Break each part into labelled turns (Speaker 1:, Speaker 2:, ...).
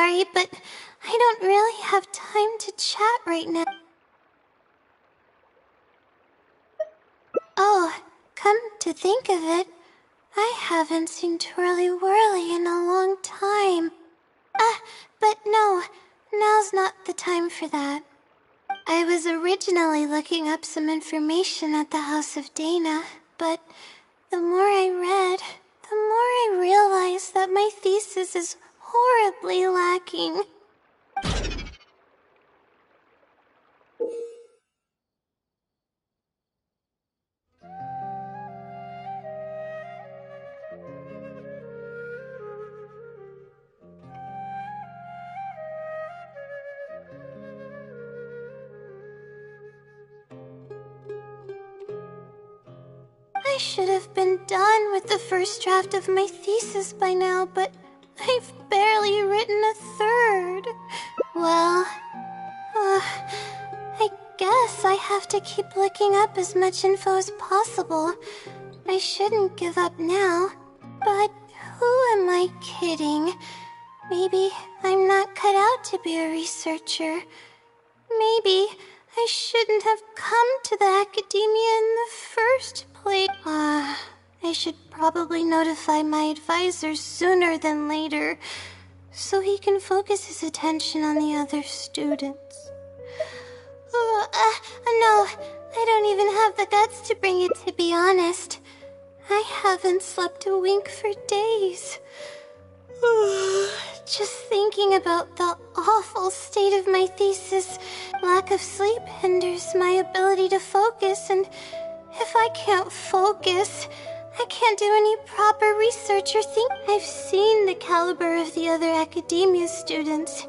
Speaker 1: sorry, but I don't really have time to chat right now. Oh, come to think of it, I haven't seen Twirly Whirly in a long time. But no, now's not the time for that. I was originally looking up some information at the House of Dana, but the more I read, the more I realized that my thesis is horribly lacking. I should have been done with the first draft of my thesis by now, but I've barely written a third. Well, I guess I have to keep looking up as much info as possible. I shouldn't give up now, but who am I kidding? Maybe I'm not cut out to be a researcher. Maybe I shouldn't have come to the academia in the first place. I should probably notify my advisor sooner than later, so he can focus his attention on the other students. No, I don't even have the guts to bring it, to be honest. I haven't slept a wink for days. Just thinking about the awful state of my thesis, lack of sleep hinders my ability to focus, and if I can't focus, I can't do any proper research or think. I've seen the caliber of the other academia students.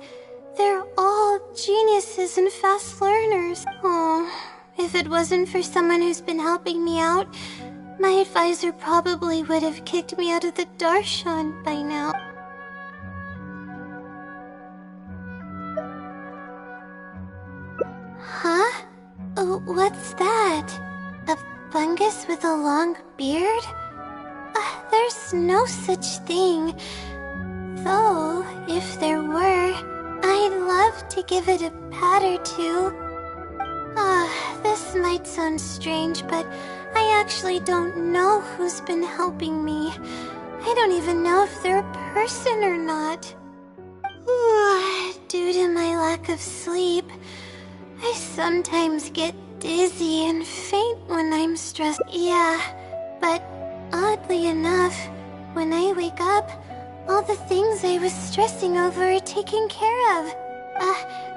Speaker 1: They're all geniuses and fast learners. Oh, if it wasn't for someone who's been helping me out, my advisor probably would have kicked me out of the Darshan by now. Huh? What's that? A fungus with a long beard? There's no such thing. Though, if there were, I'd love to give it a pat or two. This might sound strange, but I actually don't know who's been helping me. I don't even know if they're a person or not. Due to my lack of sleep, I sometimes get dizzy and faint when I'm stressed. Yeah, but oddly enough, when I wake up, all the things I was stressing over are taken care of.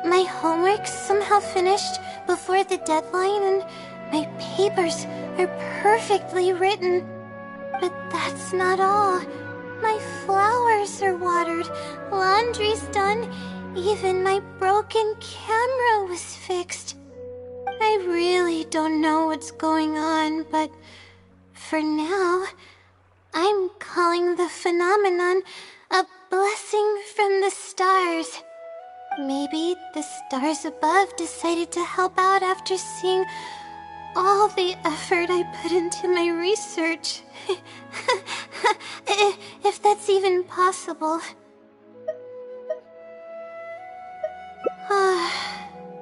Speaker 1: My homework's somehow finished before the deadline, and my papers are perfectly written. But that's not all. My flowers are watered, laundry's done, even my broken camera was fixed. I really don't know what's going on, but for now, I'm calling the phenomenon a blessing from the stars. Maybe the stars above decided to help out after seeing all the effort I put into my research. If that's even possible.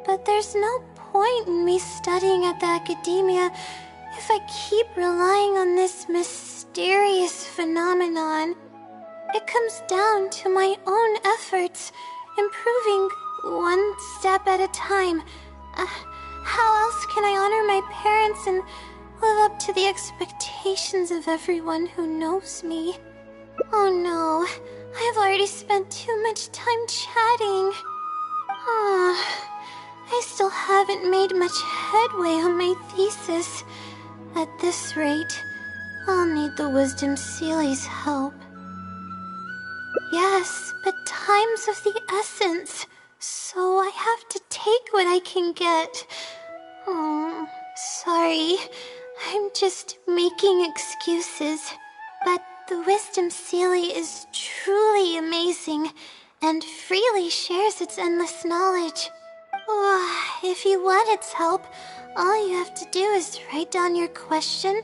Speaker 1: But there's no point in me studying at the academia if I keep relying on this mysterious phenomenon. It comes down to my own efforts, improving one step at a time. How else can I honor my parents and live up to the expectations of everyone who knows me? Oh no, I've already spent too much time chatting. I still haven't made much headway on my thesis. At this rate, I'll need the Wisdom Sealy's help. Yes, but time's of the essence, so I have to take what I can get. Sorry, I'm just making excuses. But the Wisdom Sealy is truly amazing, and freely shares its endless knowledge. If you want its help, all you have to do is write down your question,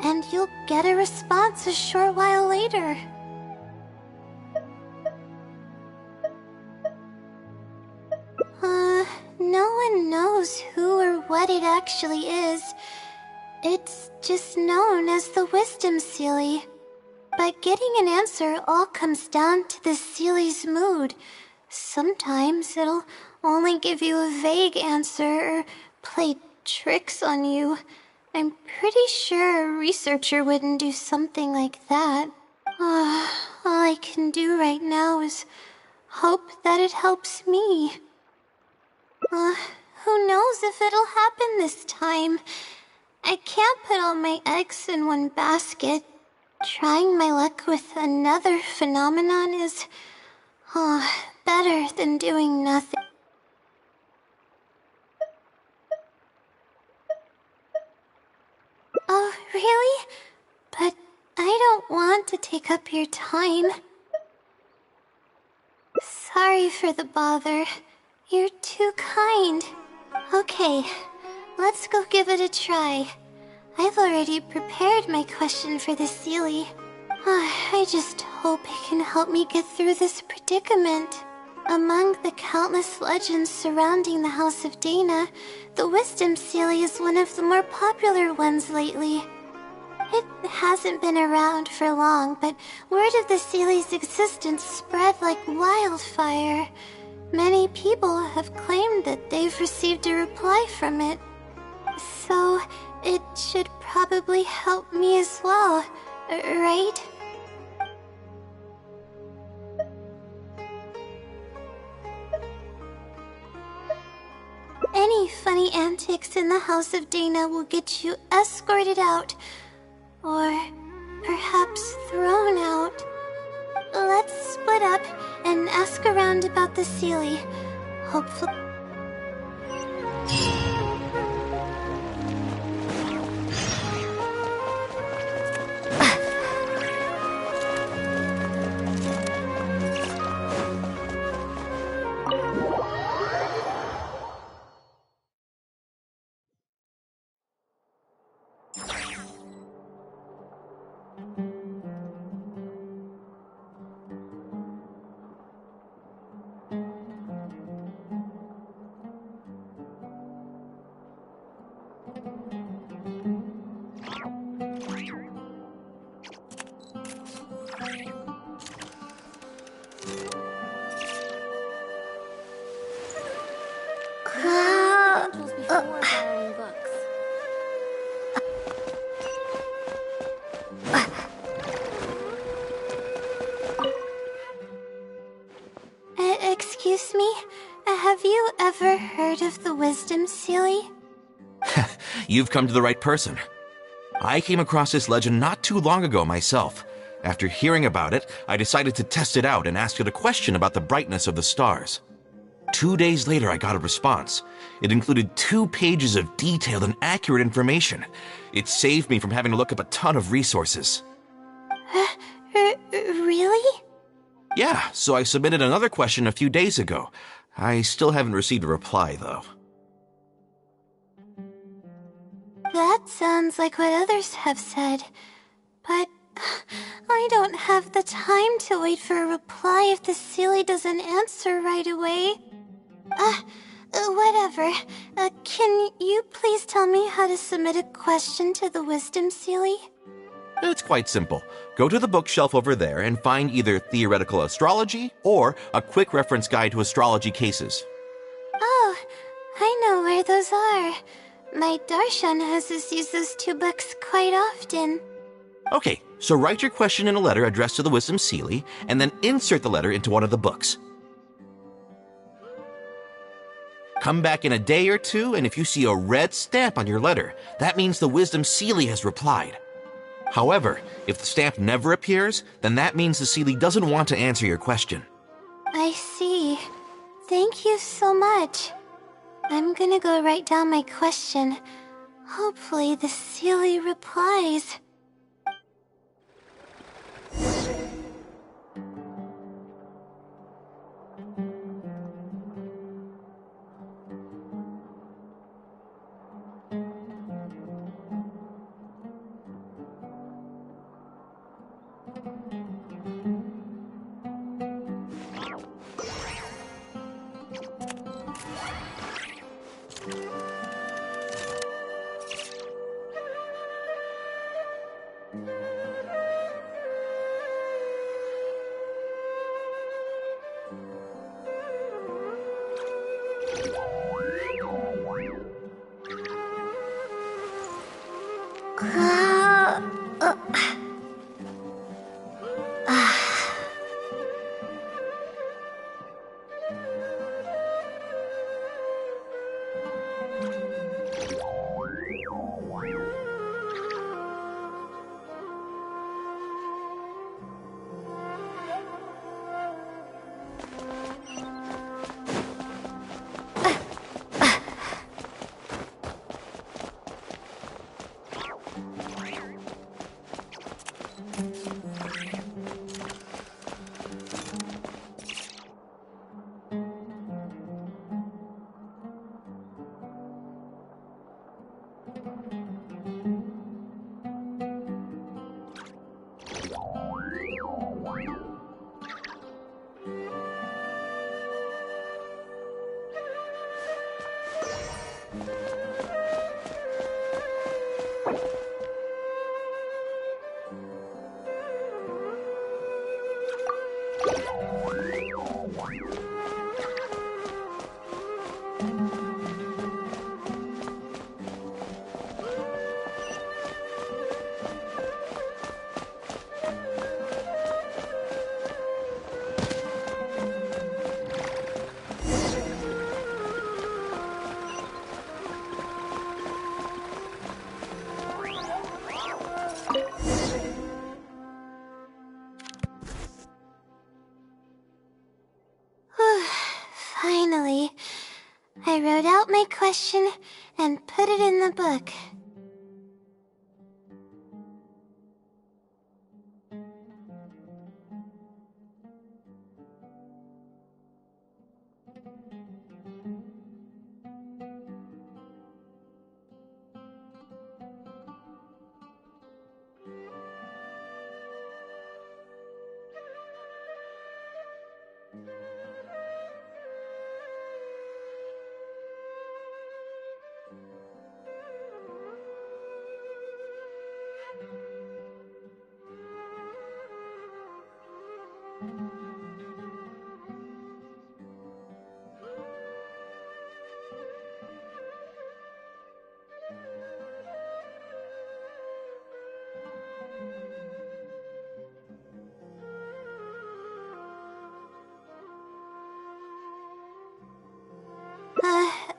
Speaker 1: and you'll get a response a short while later. one knows who or what it actually is. It's just known as the Wisdom Sealy. But getting an answer all comes down to the Sealy's mood. Sometimes it'll only give you a vague answer or play tricks on you. I'm pretty sure a researcher wouldn't do something like that. All I can do right now is hope that it helps me. Who knows if it'll happen this time? I can't put all my eggs in one basket. Trying my luck with another phenomenon is, better than doing nothing. Oh, really? But I don't want to take up your time. Sorry for the bother. You're too kind. Okay, let's go give it a try. I've already prepared my question for the Sealy. I just hope it can help me get through this predicament. Among the countless legends surrounding the House of Dana, the Wisdom Sealy is one of the more popular ones lately. It hasn't been around for long, but word of the Sealy's existence spread like wildfire. Many people have claimed that they've received a reply from it. So, it should probably help me as well, right? Any funny antics in the House of Dana will get you escorted out. Or perhaps thrown out. Let's split up and ask around about the Sealy. Hopefully... Excuse me? Have you ever heard of the Wisdom Sealy?
Speaker 2: You've come to the right person. I came across this legend not too long ago myself. After hearing about it, I decided to test it out and asked it a question about the brightness of the stars. 2 days later, I got a response. It included 2 pages of detailed and accurate information. It saved me from having to look up a ton of resources.
Speaker 1: Really?
Speaker 2: Yeah, so I submitted another question a few days ago. I still haven't received a reply, though.
Speaker 1: That sounds like what others have said. But I don't have the time to wait for a reply if the Sealy doesn't answer right away. Whatever. Can you please tell me how to submit a question to the Wisdom Sealy?
Speaker 2: It's quite simple. Go to the bookshelf over there and find either Theoretical Astrology or a quick reference guide to astrology cases.
Speaker 1: Oh, I know where those are. My Darshan has us use those 2 books quite often.
Speaker 2: Okay, so write your question in a letter addressed to the Wisdom Sealy, and then insert the letter into one of the books. Come back in a day or 2, and if you see a red stamp on your letter, that means the Wisdom Sealy has replied. However, if the stamp never appears, then that means the Sealy doesn't want to answer your question.
Speaker 1: I see. Thank you so much. I'm gonna go write down my question. Hopefully the Sealy replies. Finally, I wrote out my question and put it in the book.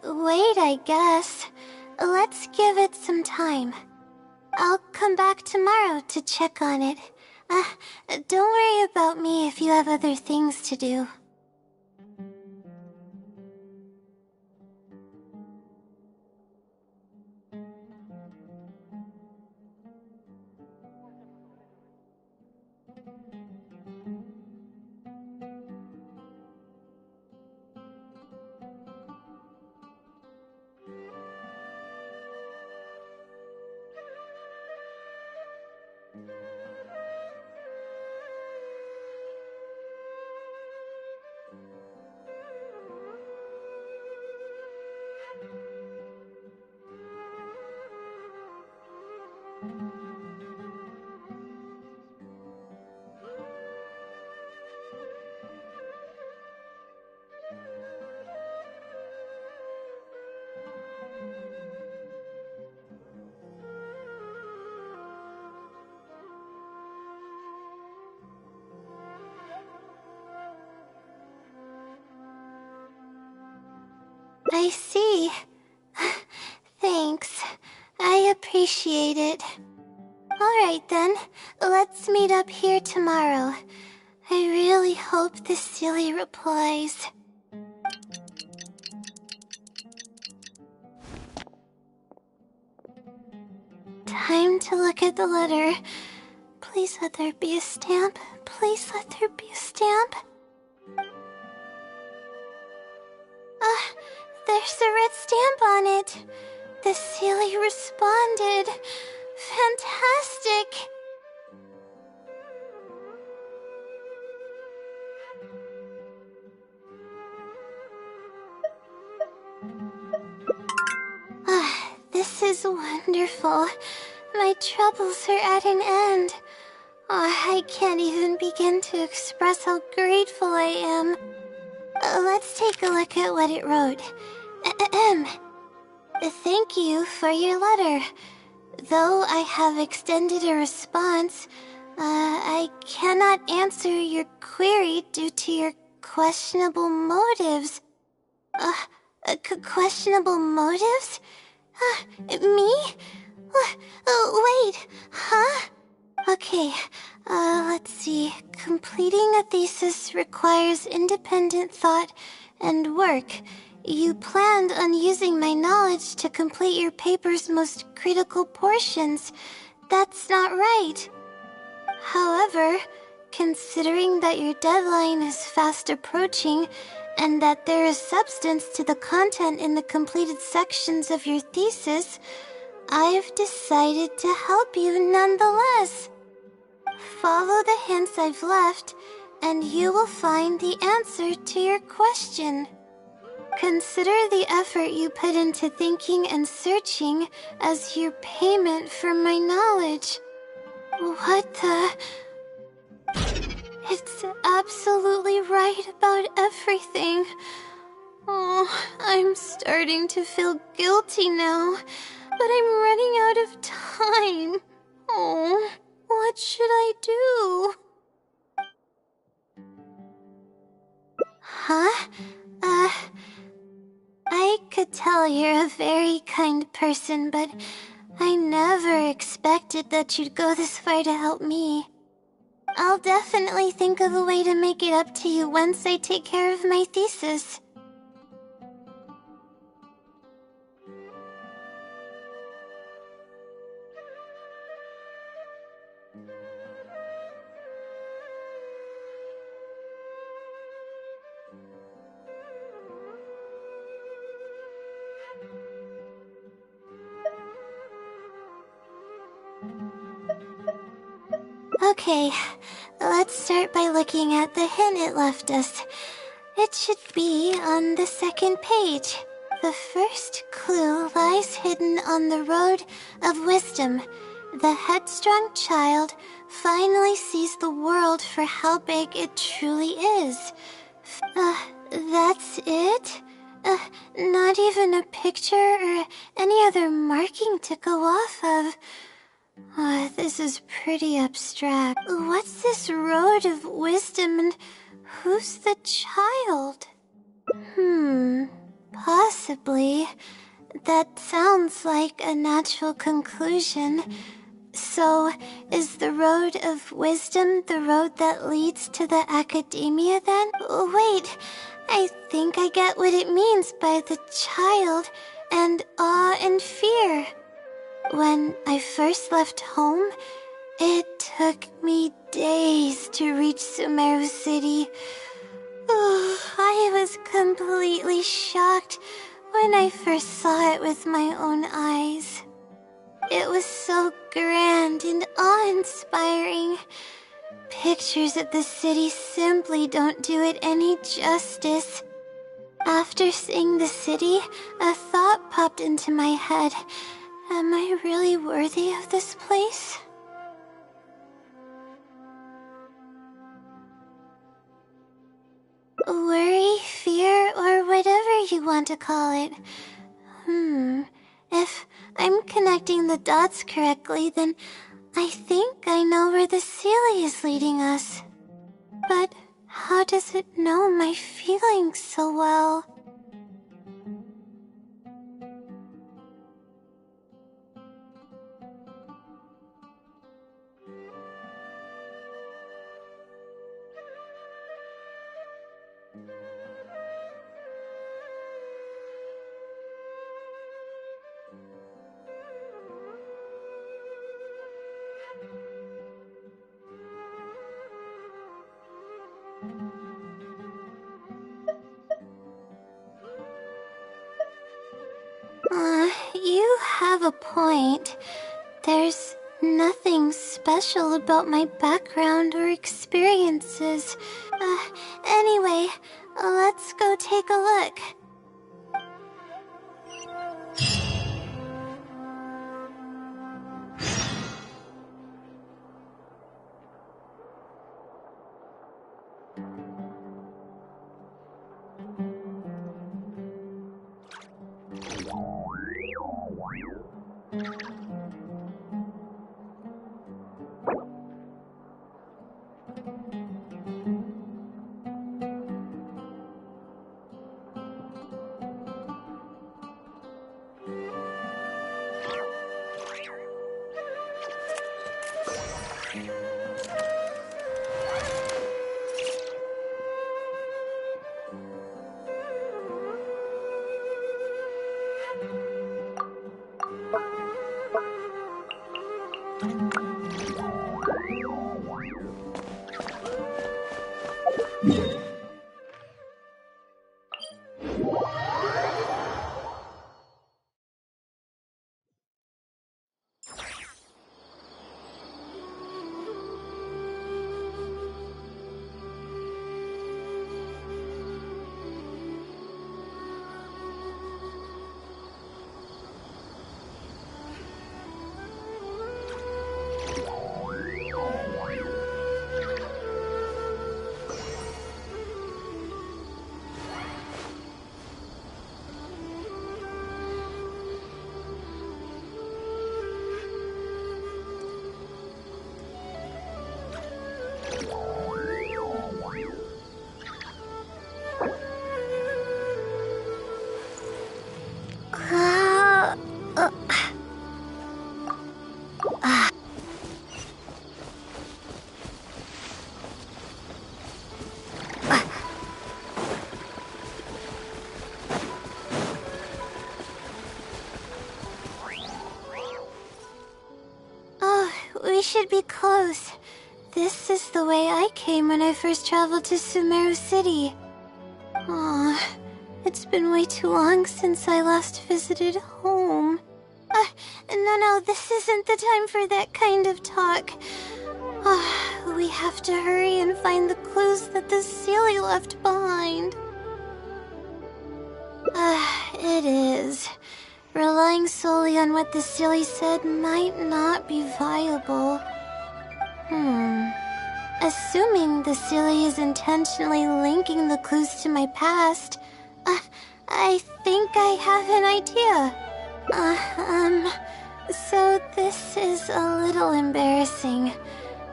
Speaker 1: Wait, I guess. Let's give it some time. I'll come back tomorrow to check on it. Don't worry about me if you have other things to do. I see. Thanks. I appreciate it. Alright then, let's meet up here tomorrow. I really hope the silly replies. Time to look at the letter. Please let there be a stamp. Please let there be a stamp. There's a red stamp on it. The silly responded. Fantastic. This is wonderful. My troubles are at an end. I can't even begin to express how grateful I am. Let's take a look at what it wrote. Thank you for your letter. Though I have extended a response, I cannot answer your query due to your questionable motives. Questionable motives? Me? Wait, huh? Okay, let's see. Completing a thesis requires independent thought and work. You planned on using my knowledge to complete your paper's most critical portions. That's not right. However, considering that your deadline is fast approaching, and that there is substance to the content in the completed sections of your thesis, I've decided to help you nonetheless. Follow the hints I've left, and you will find the answer to your question. Consider the effort you put into thinking and searching as your payment for my knowledge. What the... It's absolutely right about everything. Oh, I'm starting to feel guilty now, but I'm running out of time. Oh, what should I do? Huh? I could tell you're a very kind person, but I never expected that you'd go this far to help me. I'll definitely think of a way to make it up to you once I take care of my thesis. Okay, let's start by looking at the hint it left us. It should be on the second page. The first clue lies hidden on the road of wisdom. The headstrong child finally sees the world for how big it truly is. That's it? Not even a picture or any other marking to go off of. This is pretty abstract. What's this road of wisdom and who's the child? Possibly. That sounds like a natural conclusion. So, is the road of wisdom the road that leads to the academia then? Wait, I think I get what it means by the child and awe and fear. When I first left home, it took me days to reach Sumeru City. I was completely shocked when I first saw it with my own eyes. It was so grand and awe-inspiring. Pictures of the city simply don't do it any justice. After seeing the city, a thought popped into my head. Am I really worthy of this place? Worry, fear, or whatever you want to call it. If I'm connecting the dots correctly, then I think I know where the Sealy is leading us. But how does it know my feelings so well? You have a point. There's nothing special about my background or experiences. Anyway, let's go take a look. We should be close. This is the way I came when I first traveled to Sumeru City. Aw, it's been way too long since I last visited home. No, this isn't the time for that kind of talk. We have to hurry and find the clues that the Sealy left behind. It is. Relying solely on what the Sealy said might not be viable. Assuming the Sealy is intentionally linking the clues to my past, I think I have an idea. So this is a little embarrassing.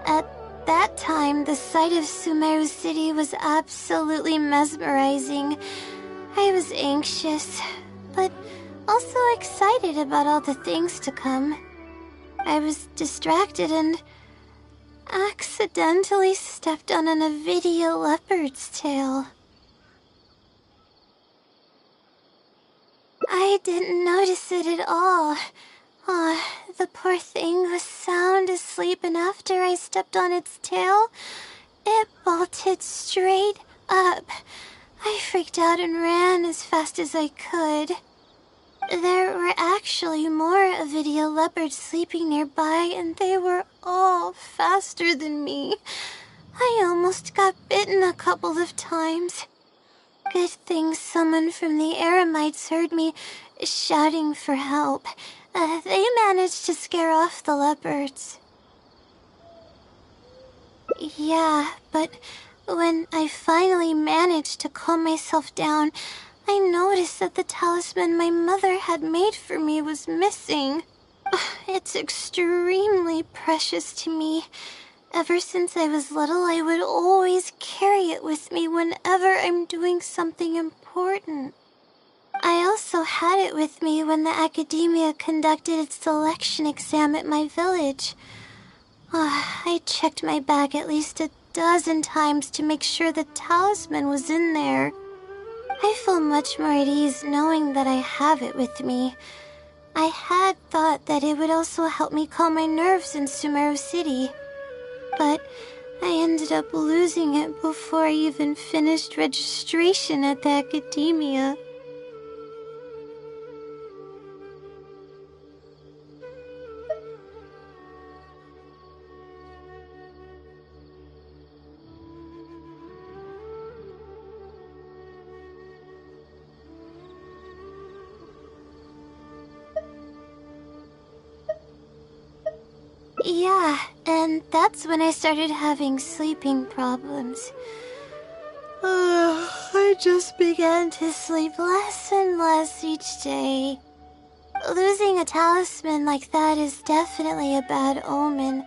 Speaker 1: At that time, the sight of Sumeru City was absolutely mesmerizing. I was anxious, but also excited about all the things to come. I was distracted and accidentally stepped on an Avidia leopard's tail. I didn't notice it at all. The poor thing was sound asleep, and after I stepped on its tail, it bolted straight up. I freaked out and ran as fast as I could. There were actually more Avidia leopards sleeping nearby, and they were all faster than me. I almost got bitten a couple of times. Good thing someone from the Eremites heard me shouting for help. They managed to scare off the leopards. Yeah, but when I finally managed to calm myself down, I noticed that the talisman my mother had made for me was missing. It's extremely precious to me. Ever since I was little, I would always carry it with me whenever I'm doing something important. I also had it with me when the academia conducted its selection exam at my village. I checked my bag at least a dozen times to make sure the talisman was in there. I feel much more at ease knowing that I have it with me. I had thought that it would also help me calm my nerves in Sumeru City, but I ended up losing it before I even finished registration at the academia. Yeah, and that's when I started having sleeping problems. I just began to sleep less and less each day. Losing a talisman like that is definitely a bad omen.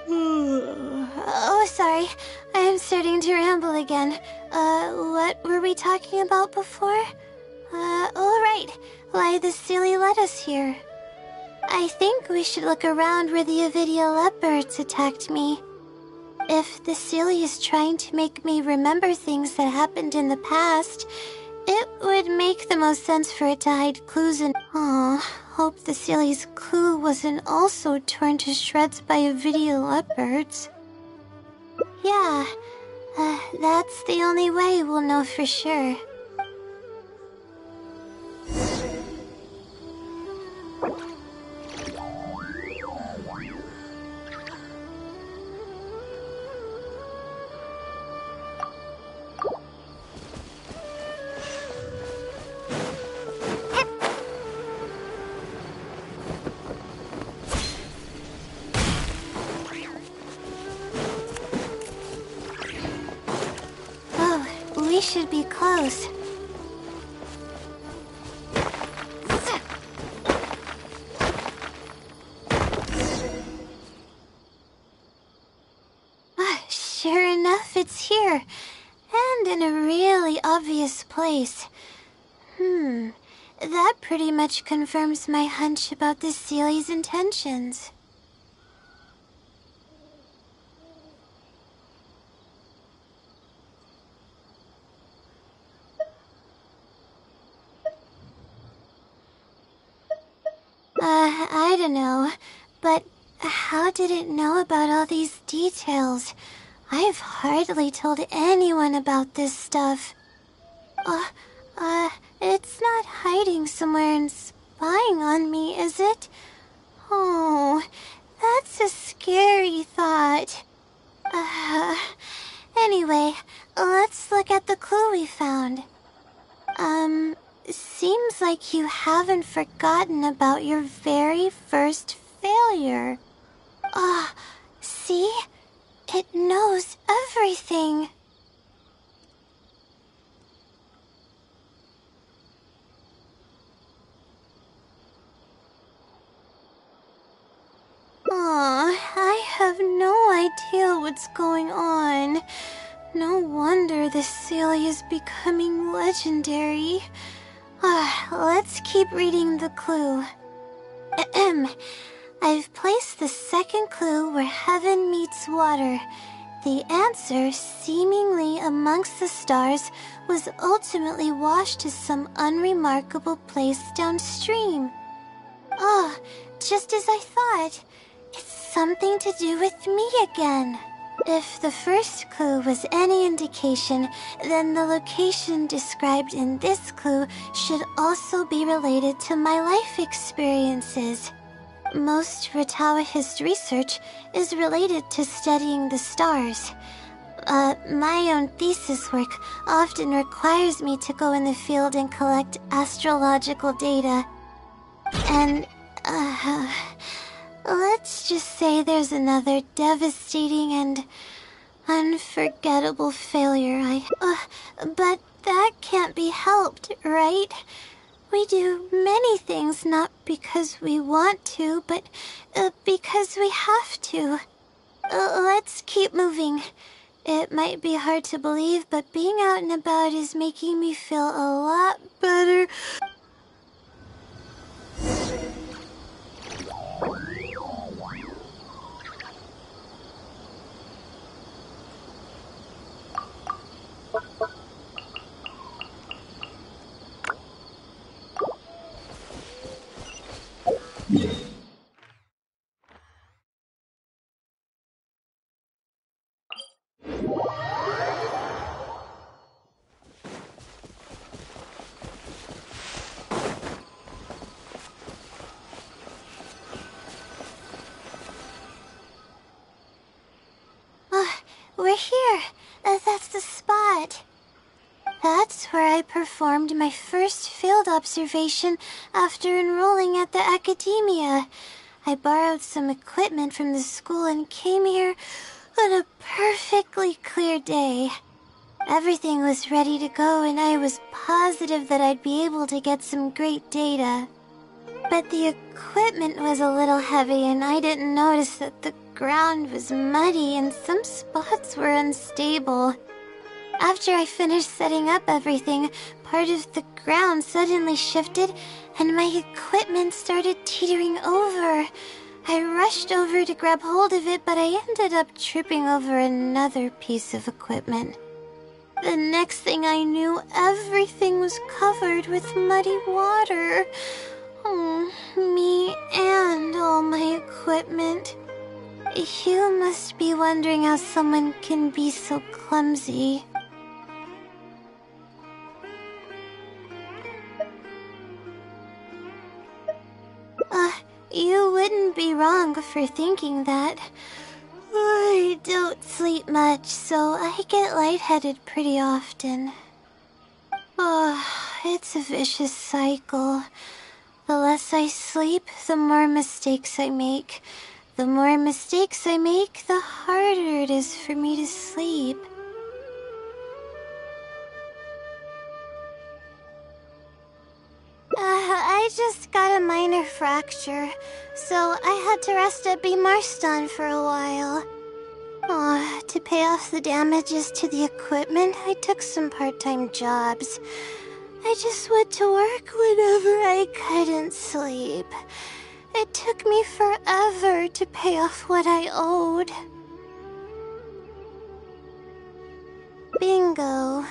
Speaker 1: Oh, sorry. I am starting to ramble again. What were we talking about before? Oh, right. Why the Sealy led us here. I think we should look around where the Avidia leopards attacked me. If the Sealy is trying to make me remember things that happened in the past, it would make the most sense for it to hide clues in. Aw, hope the Sealy's clue wasn't also torn to shreds by Avidia leopards. Yeah, that's the only way we'll know for sure. We should be close. Sure enough, it's here. And in a really obvious place. That pretty much confirms my hunch about the Sealy's intentions. I don't know, but how did it know about all these details? I've hardly told anyone about this stuff. It's not hiding somewhere and spying on me, is it? Oh, that's a scary thought. Anyway, let's look at the clue we found. Seems like you haven't forgotten about your very first failure. See? It knows everything. I have no idea what's going on. No wonder the Sealy is becoming legendary. Let's keep reading the clue. I've placed the second clue where heaven meets water. The answer, seemingly amongst the stars, was ultimately washed to some unremarkable place downstream. Just as I thought. It's something to do with me again. If the first clue was any indication, then the location described in this clue should also be related to my life experiences. Most Ratawa's research is related to studying the stars. My own thesis work often requires me to go in the field and collect astrological data. And, let's just say there's another devastating and unforgettable failure but that can't be helped, right? We do many things not because we want to, but because we have to. Let's keep moving. It might be hard to believe, but being out and about is making me feel a lot better. We're here. That's the spot. That's where I performed my first field observation after enrolling at the academia. I borrowed some equipment from the school and came here on a perfectly clear day. Everything was ready to go and I was positive that I'd be able to get some great data. But the equipment was a little heavy and I didn't notice that the ground was muddy and some spots were unstable. After I finished setting up everything, part of the ground suddenly shifted and my equipment started teetering over. I rushed over to grab hold of it, but I ended up tripping over another piece of equipment. The next thing I knew, everything was covered with muddy water. Oh, me and all my equipment. You must be wondering how someone can be so clumsy. You wouldn't be wrong for thinking that. I don't sleep much, so I get lightheaded pretty often. It's a vicious cycle. The less I sleep, the more mistakes I make. The more mistakes I make, the harder it is for me to sleep. I just got a minor fracture, so I had to rest at B. Marston for a while. To pay off the damages to the equipment, I took some part-time jobs. I just went to work whenever I couldn't sleep. It took me forever to pay off what I owed. Bingo.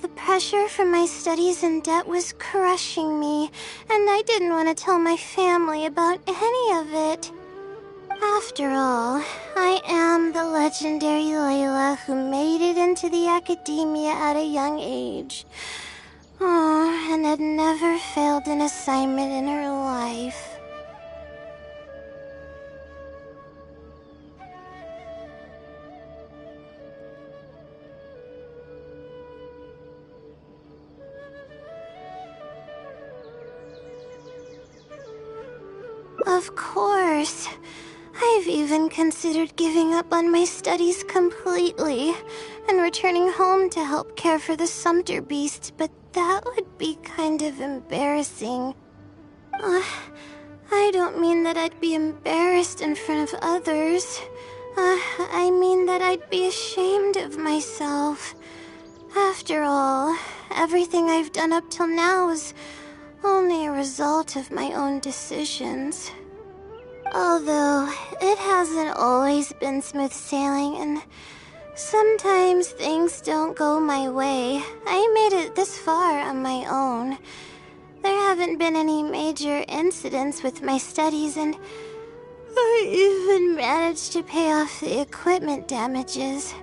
Speaker 1: The pressure from my studies and debt was crushing me, and I didn't want to tell my family about any of it. After all, I am the legendary Laila who made it into the academia at a young age. And had never failed an assignment in her life. Of course. I've even considered giving up on my studies completely and returning home to help care for the Sumter beast, but that would be kind of embarrassing. I don't mean that I'd be embarrassed in front of others. I mean that I'd be ashamed of myself. After all, everything I've done up till now is only a result of my own decisions. Although, it hasn't always been smooth sailing, and sometimes things don't go my way. I made it this far on my own. There haven't been any major incidents with my studies, and I even managed to pay off the equipment damages.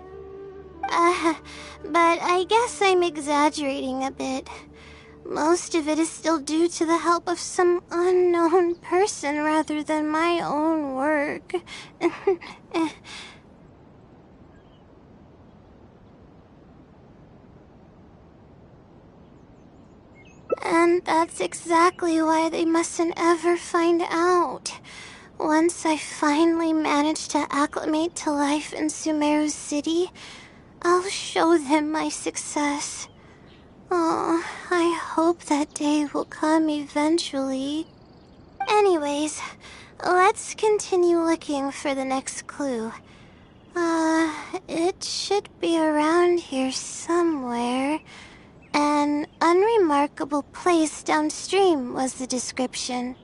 Speaker 1: But I guess I'm exaggerating a bit. Most of it is still due to the help of some unknown person rather than my own work. And that's exactly why they mustn't ever find out. Once I finally manage to acclimate to life in Sumeru City, I'll show them my success. I hope that day will come eventually. Anyways, let's continue looking for the next clue. It should be around here somewhere. An unremarkable place downstream was the description.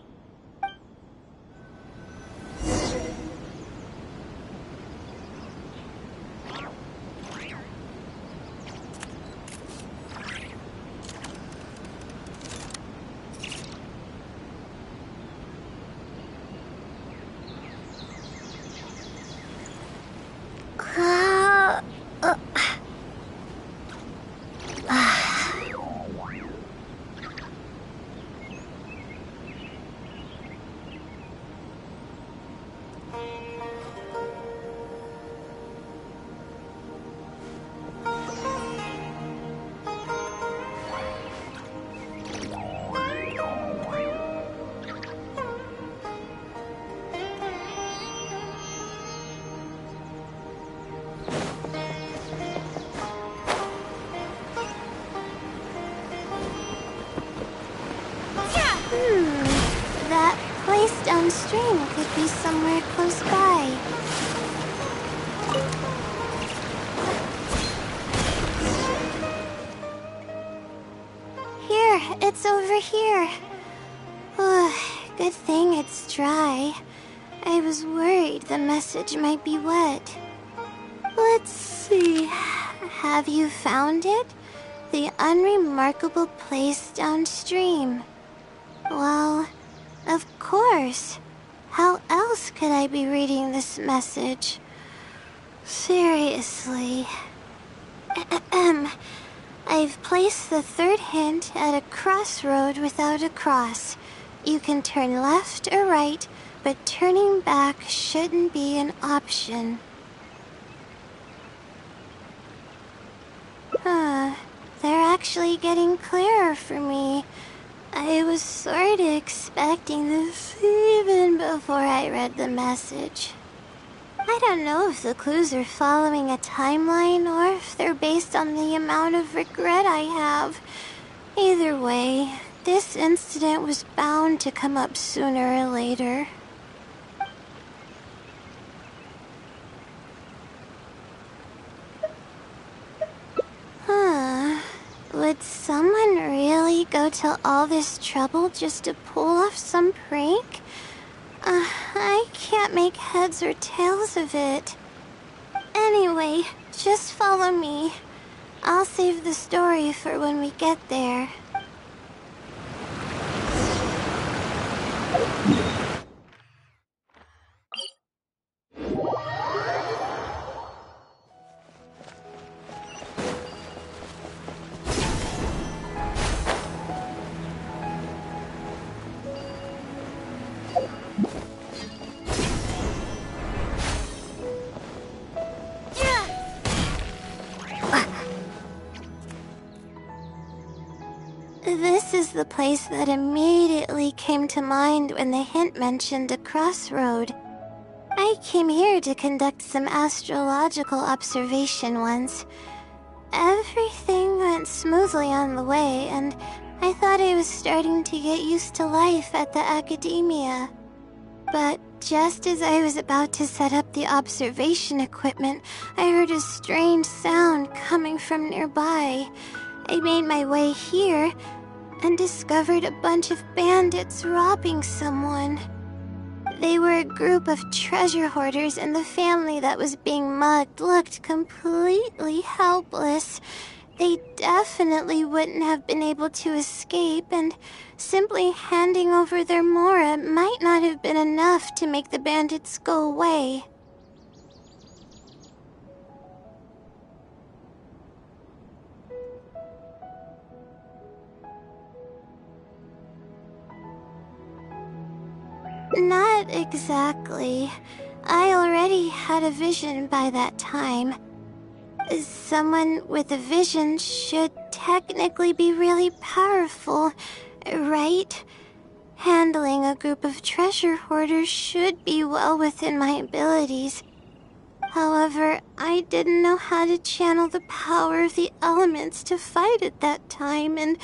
Speaker 1: That place downstream could be somewhere close by. it's over here. Good thing it's dry. I was worried the message might be wet. Let's see. Have you found it? The unremarkable place downstream. Well, of course. How else could I be reading this message? Seriously. I've placed the third hint at a crossroad without a cross. You can turn left or right, but turning back shouldn't be an option. They're actually getting clearer for me. I was sort of expecting this even before I read the message. I don't know if the clues are following a timeline or if they're based on the amount of regret I have. Either way, this incident was bound to come up sooner or later. Would someone really go to all this trouble just to pull off some prank? I can't make heads or tails of it. Anyway, just follow me. I'll save the story for when we get there. This is the place that immediately came to mind when the hint mentioned a crossroad. I came here to conduct some astrological observation once. Everything went smoothly on the way, and I thought I was starting to get used to life at the academia. But just as I was about to set up the observation equipment, I heard a strange sound coming from nearby. I made my way here and discovered a bunch of bandits robbing someone. They were a group of treasure hoarders, and the family that was being mugged looked completely helpless. They definitely wouldn't have been able to escape, and simply handing over their mora might not have been enough to make the bandits go away. Not exactly. I already had a vision by that time. Someone with a vision should technically be really powerful, right? Handling a group of treasure hoarders should be well within my abilities. However, I didn't know how to channel the power of the elements to fight at that time, and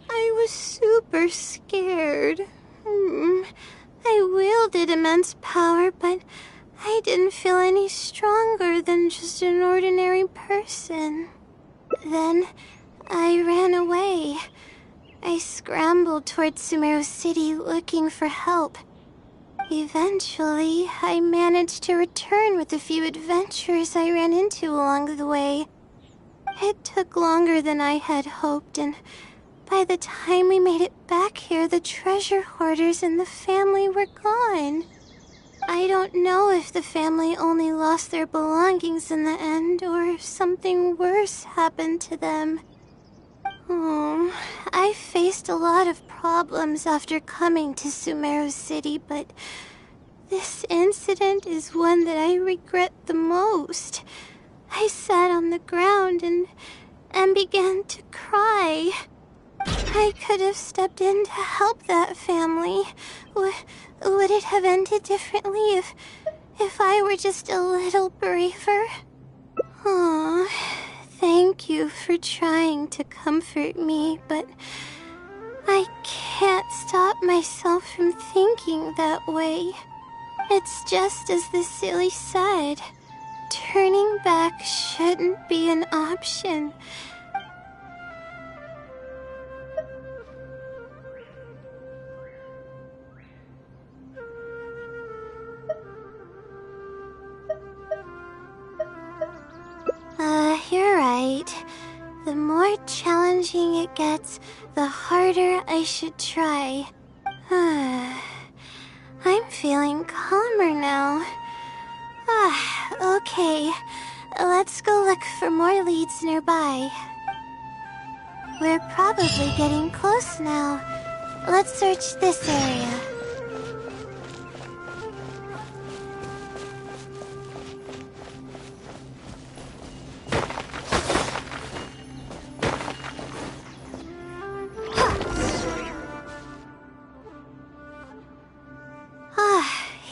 Speaker 1: I was super scared. I wielded immense power, but I didn't feel any stronger than just an ordinary person. Then I ran away. I scrambled towards Sumeru City looking for help. Eventually, I managed to return with a few adventurers I ran into along the way. It took longer than I had hoped, and by the time we made it back here, the treasure hoarders and the family were gone. I don't know if the family only lost their belongings in the end, or if something worse happened to them. I faced a lot of problems after coming to Sumeru City, but this incident is one that I regret the most. I sat on the ground and began to cry. I could have stepped in to help that family. Would it have ended differently if I were just a little braver? Aw, thank you for trying to comfort me, but I can't stop myself from thinking that way. It's just as the silly said. Turning back shouldn't be an option. You're right. The more challenging it gets, the harder I should try. I'm feeling calmer now. Okay. Let's go look for more leads nearby. We're probably getting close now. Let's search this area.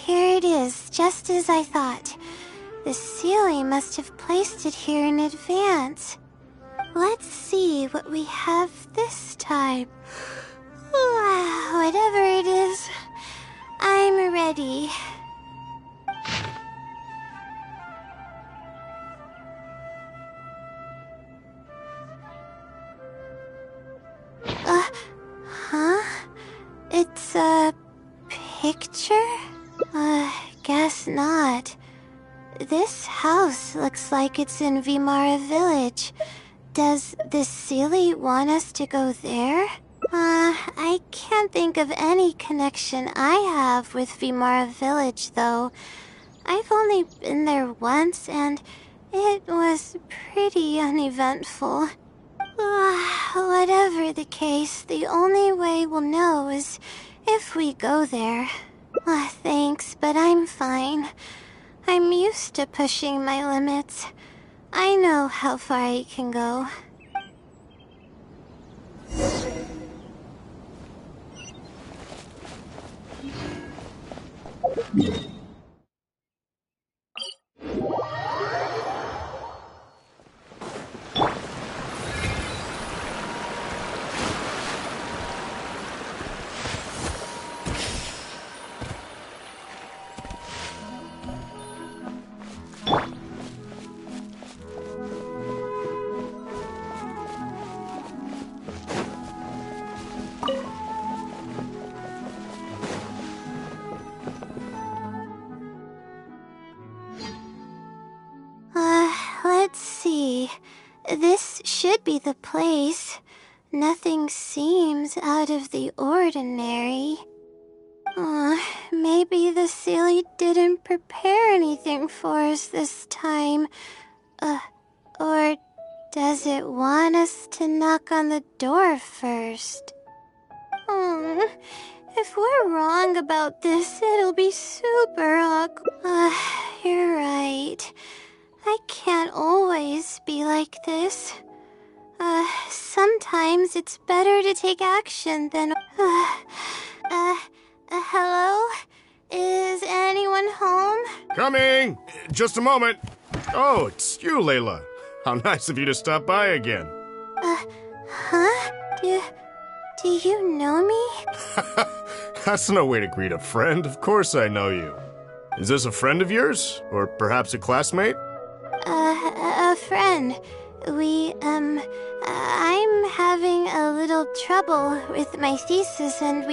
Speaker 1: Here it is, just as I thought. The ceiling must have placed it here in advance. Let's see what we have this time. Whatever it is, I'm ready. Huh? It's a picture? Guess not. This house looks like it's in Vimara Village. Does the Seelie want us to go there? I can't think of any connection I have with Vimara Village, though. I've only been there once, and it was pretty uneventful. Whatever the case, the only way we'll know is if we go there. Thanks, but I'm fine. I'm used to pushing my limits. I know how far I can go. Let's see. This should be the place. Nothing seems out of the ordinary. Maybe the Seelie didn't prepare anything for us this time. Or does it want us to knock on the door first? If we're wrong about this, it'll be super awkward. You're right. I can't always be like this. Sometimes it's better to take action than... hello? Is anyone home?
Speaker 3: Coming! Just a moment. Oh, it's you, Laila. How nice of you to stop by again.
Speaker 1: Huh? Do you know me?
Speaker 3: That's no way to greet a friend. Of course I know you. Is this a friend of yours? Or perhaps a classmate?
Speaker 1: A friend. I'm having a little trouble with my thesis and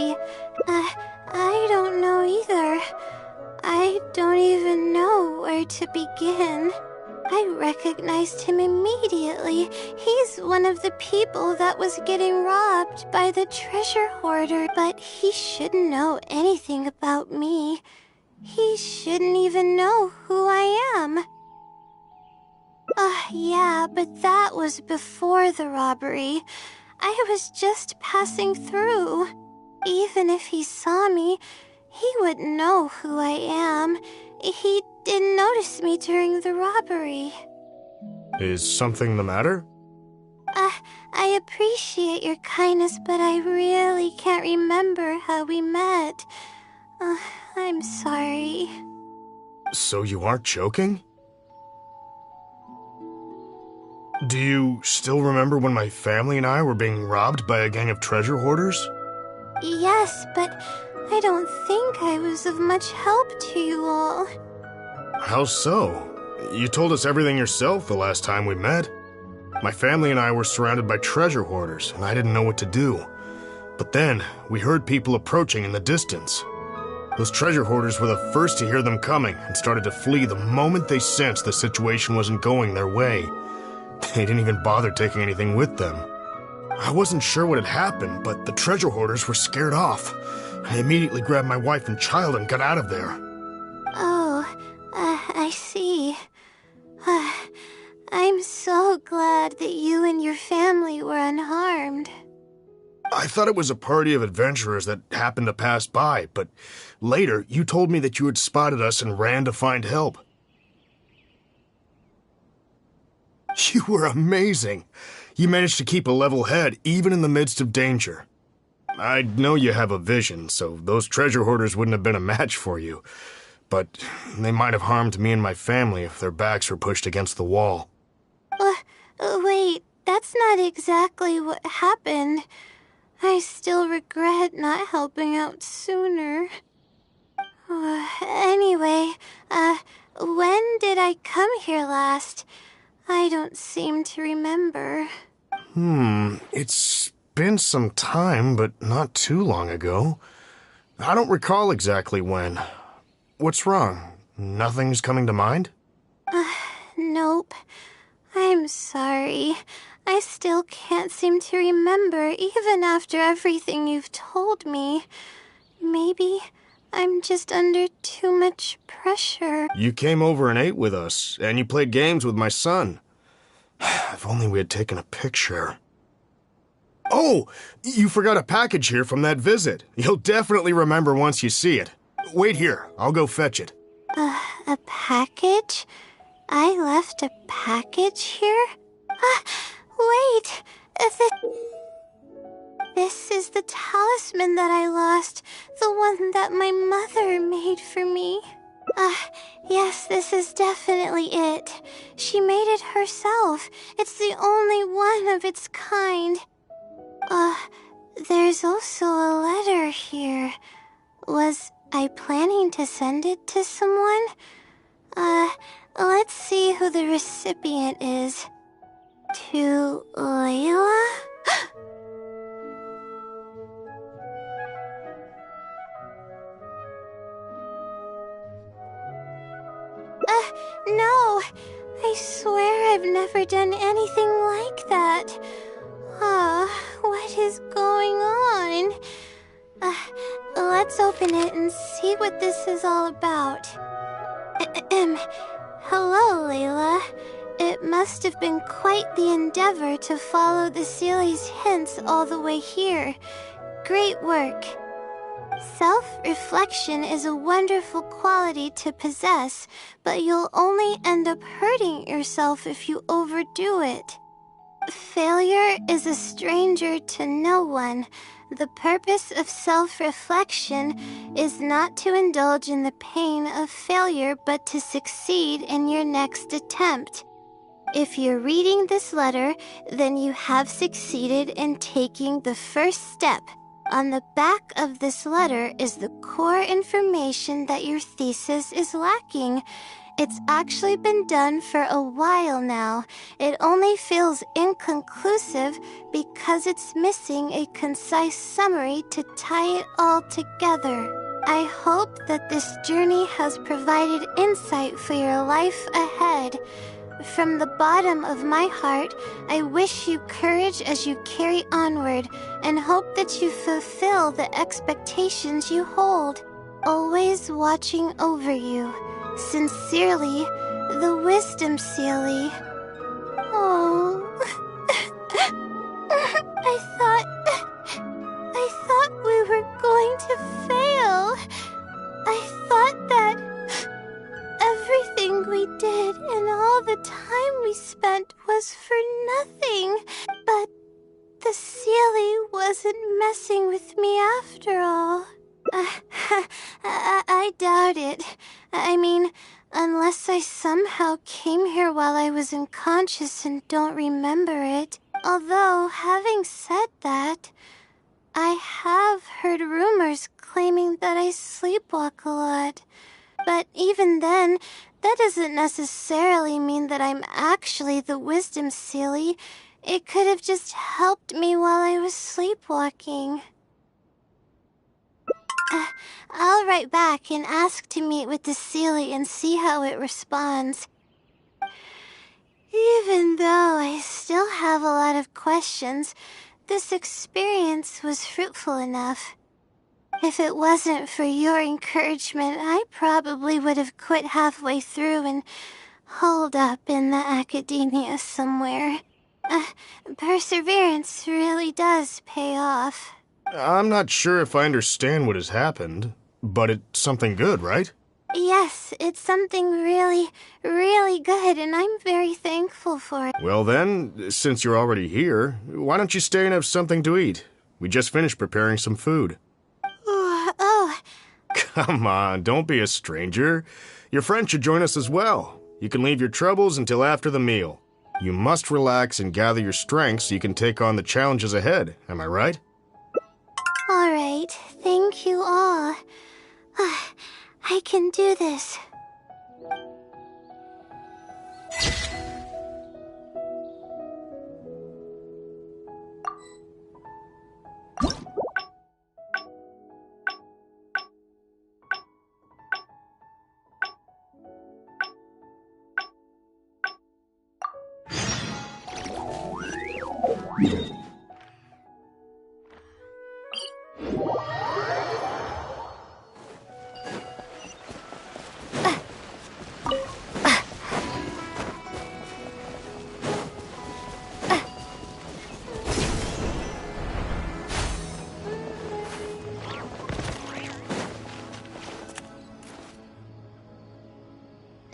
Speaker 1: I don't know either. I don't even know where to begin. I recognized him immediately. He's one of the people that was getting robbed by the treasure hoarder, but he shouldn't know anything about me. He shouldn't even know who I am. Yeah, but that was before the robbery. I was just passing through. Even if he saw me, he wouldn't know who I am. He didn't notice me during the robbery.
Speaker 3: Is something the matter?
Speaker 1: I appreciate your kindness, but I really can't remember how we met. I'm sorry.
Speaker 3: So you aren't joking? Do you still remember when my family and I were being robbed by a gang of treasure hoarders?
Speaker 1: Yes, but I don't think I was of much help to you all.
Speaker 3: How so? You told us everything yourself the last time we met. My family and I were surrounded by treasure hoarders, and I didn't know what to do. But then, we heard people approaching in the distance. Those treasure hoarders were the first to hear them coming and started to flee the moment they sensed the situation wasn't going their way. They didn't even bother taking anything with them. I wasn't sure what had happened, but the treasure hoarders were scared off. I immediately grabbed my wife and child and got out of there.
Speaker 1: Oh, I see. I'm so glad that you and your family were unharmed.
Speaker 3: I thought it was a party of adventurers that happened to pass by, but later you told me that you had spotted us and ran to find help. You were amazing. You managed to keep a level head even in the midst of danger. I know you have a vision, so those treasure hoarders wouldn't have been a match for you. But they might have harmed me and my family if their backs were pushed against the wall.
Speaker 1: Wait, that's not exactly what happened. I still regret not helping out sooner. Anyway, when did I come here last? I don't seem to remember.
Speaker 3: It's been some time, but not too long ago. I don't recall exactly when. What's wrong? Nothing's coming to mind?
Speaker 1: Nope. I'm sorry. I still can't seem to remember, even after everything you've told me. Maybe I'm just under too much pressure.
Speaker 3: You came over and ate with us, and you played games with my son. If only we had taken a picture. Oh, you forgot a package here from that visit. You'll definitely remember once you see it. Wait here, I'll go fetch it.
Speaker 1: A package? I left a package here? Wait! This is the talisman that I lost. The one that my mother made for me. Yes, this is definitely it. She made it herself. It's the only one of its kind. There's also a letter here. Was I planning to send it to someone? Let's see who the recipient is. To Laila? No! I swear I've never done anything like that. What is going on? Let's open it and see what this is all about. Hello, Laila. It must have been quite the endeavor to follow the Sealy's hints all the way here. Great work. Self-reflection is a wonderful quality to possess, but you'll only end up hurting yourself if you overdo it. Failure is a stranger to no one. The purpose of self-reflection is not to indulge in the pain of failure, but to succeed in your next attempt. If you're reading this letter, then you have succeeded in taking the first step. On the back of this letter is the core information that your thesis is lacking. It's actually been done for a while now. It only feels inconclusive because it's missing a concise summary to tie it all together. I hope that this journey has provided insight for your life ahead. From the bottom of my heart, I wish you courage as you carry onward and hope that you fulfill the expectations you hold. Always watching over you. Sincerely, the Wisdom Sealy. Oh. I thought we were going to fail. I thought that everything we did and all the time we spent was for nothing. But the Sealy wasn't messing with me after all. I doubt it. I mean, unless I somehow came here while I was unconscious and don't remember it. Although, having said that, I have heard rumors claiming that I sleepwalk a lot. But even then, that doesn't necessarily mean that I'm actually the Wisdom Sealy. It could have just helped me while I was sleepwalking. I'll write back and ask to meet with the Sealy and see how it responds. Even though I still have a lot of questions, this experience was fruitful enough. If it wasn't for your encouragement, I probably would have quit halfway through and holed up in the academia somewhere. Perseverance really does pay off.
Speaker 3: I'm not sure if I understand what has happened, but it's something good, right?
Speaker 1: Yes, it's something really, really good, and I'm very thankful for it.
Speaker 3: Well then, since you're already here, why don't you stay and have something to eat? We just finished preparing some food.
Speaker 1: Oh,
Speaker 3: Come on, don't be a stranger. Your friend should join us as well. You can leave your troubles until after the meal. You must relax and gather your strength so you can take on the challenges ahead, am I right?
Speaker 1: all right. Thank you all. I can do this.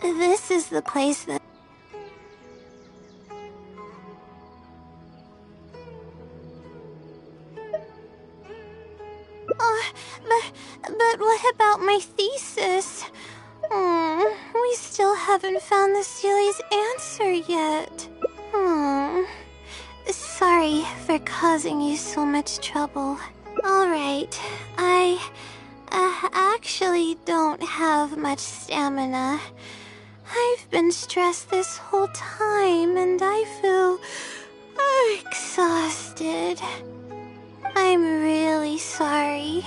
Speaker 1: This is the place that... But what about my thesis? We still haven't found the Sealy's answer yet. Sorry for causing you so much trouble. Alright, I actually don't have much stamina. I've been stressed this whole time and I feel exhausted. I'm really sorry.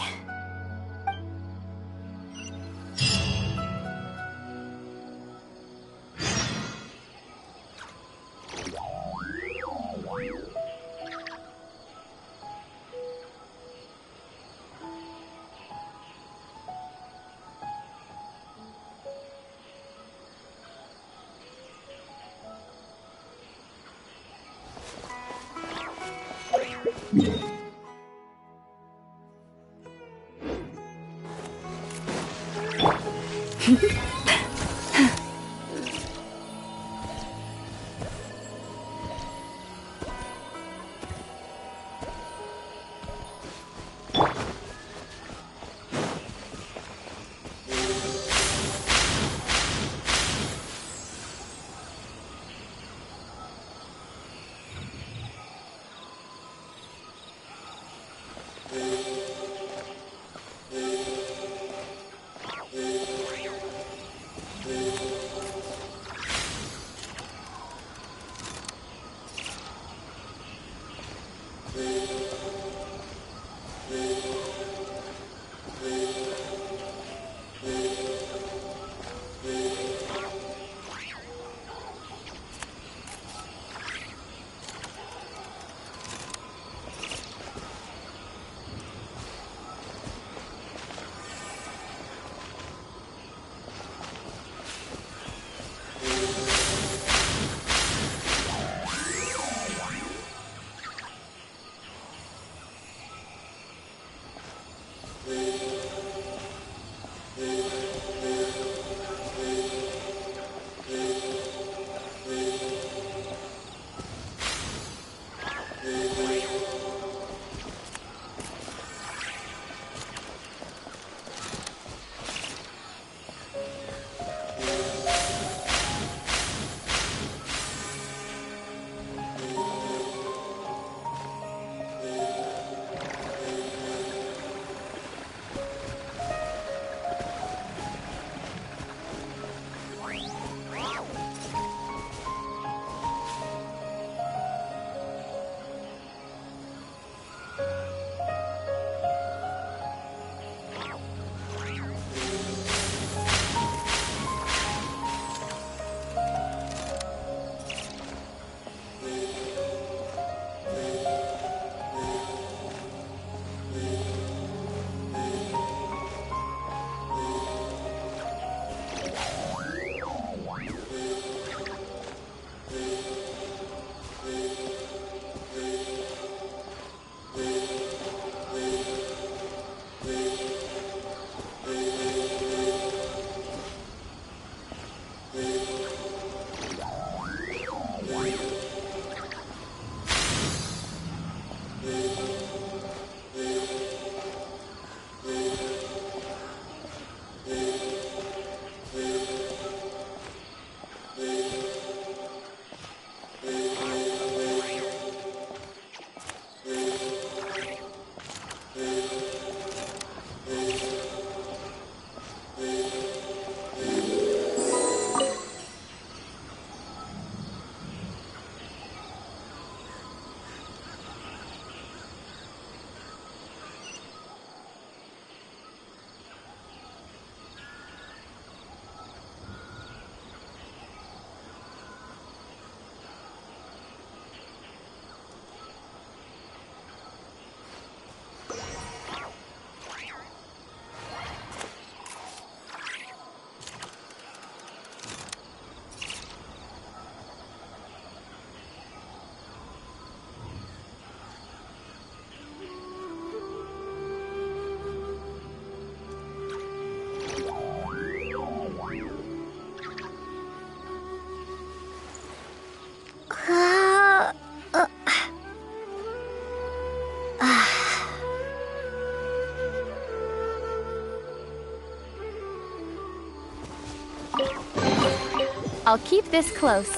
Speaker 4: I'll keep this close.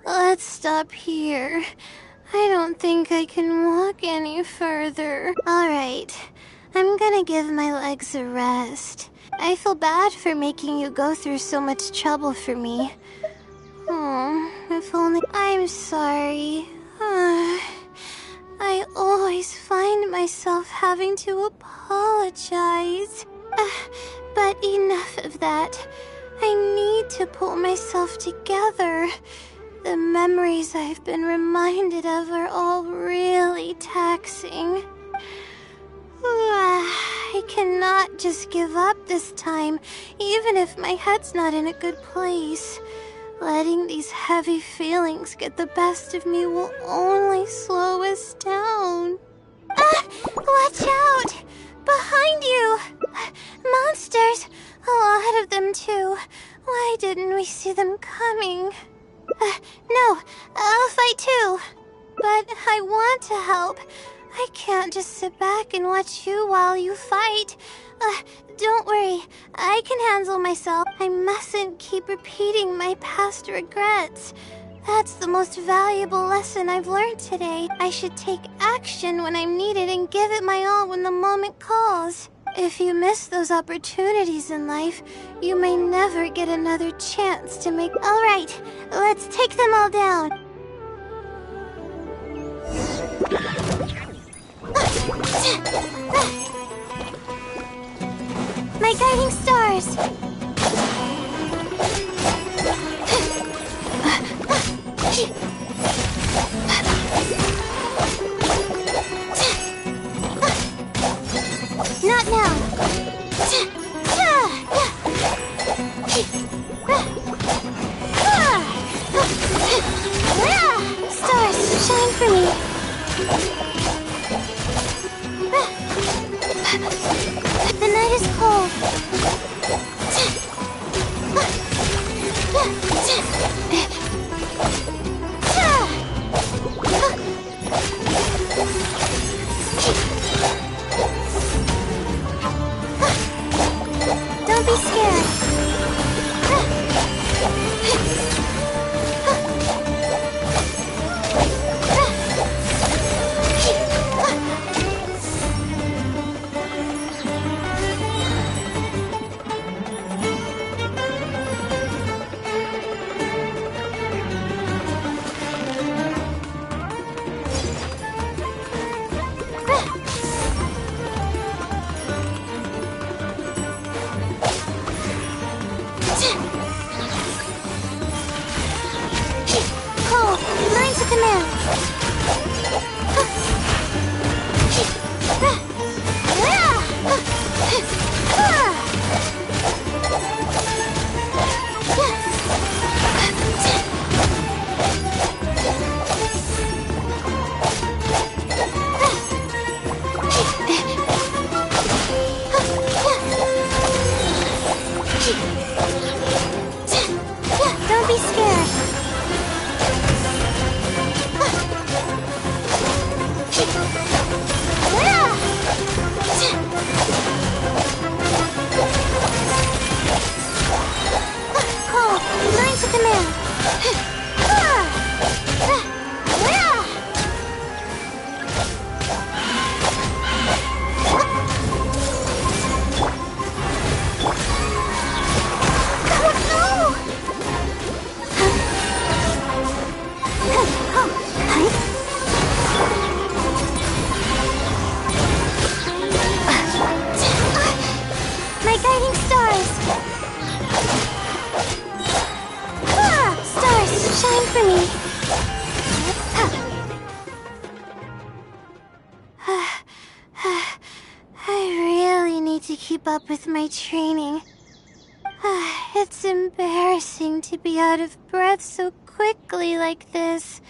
Speaker 1: Let's stop here. I don't think I can walk any further. Alright, I'm gonna give my legs a rest. I feel bad for making you go through so much trouble for me. Oh, if only... I'm sorry. I always find myself having to apologize. But enough of that. I need to pull myself together. The memories I've been reminded of are all really taxing. I cannot just give up this time, even if my head's not in a good place. Letting these heavy feelings get the best of me will only slow us down. Watch out! Behind you! Monsters! A lot of them too. Why didn't we see them coming? No, I'll fight too. But I want to help. I can't just sit back and watch you while you fight. Don't worry, I can handle myself. I mustn't keep repeating my past regrets. That's the most valuable lesson I've learned today. I should take action when I'm needed and give it my all when the moment calls. If you miss those opportunities in life, you may never get another chance to make... Alright, let's take them all down. My guiding stars! Not now! Stars, shine for me! The night is cold. Don't be scared. Don't be scared. Cole, learn to command. My guiding stars! Stars, shine for me! I really need to keep up with my training. It's embarrassing to be out of breath so quickly like this.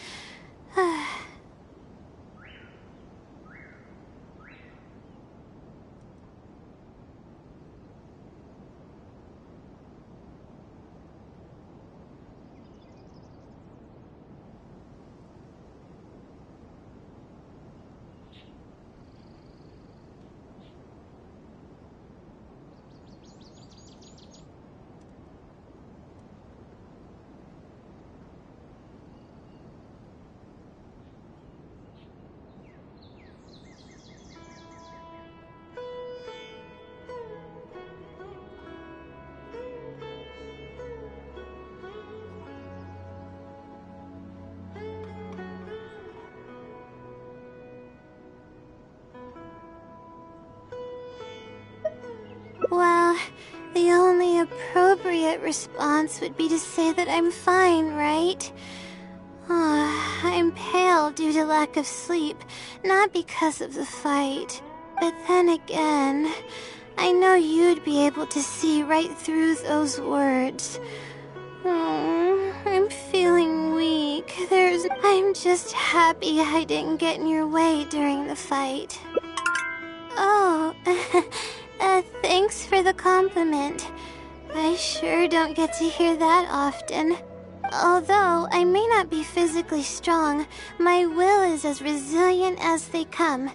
Speaker 1: The only appropriate response would be to say that I'm fine, right? I'm pale due to lack of sleep, not because of the fight. But then again, I know you'd be able to see right through those words. I'm feeling weak. I'm just happy I didn't get in your way during the fight. Oh, thanks for the compliment. I sure don't get to hear that often. Although I may not be physically strong, my will is as resilient as they come.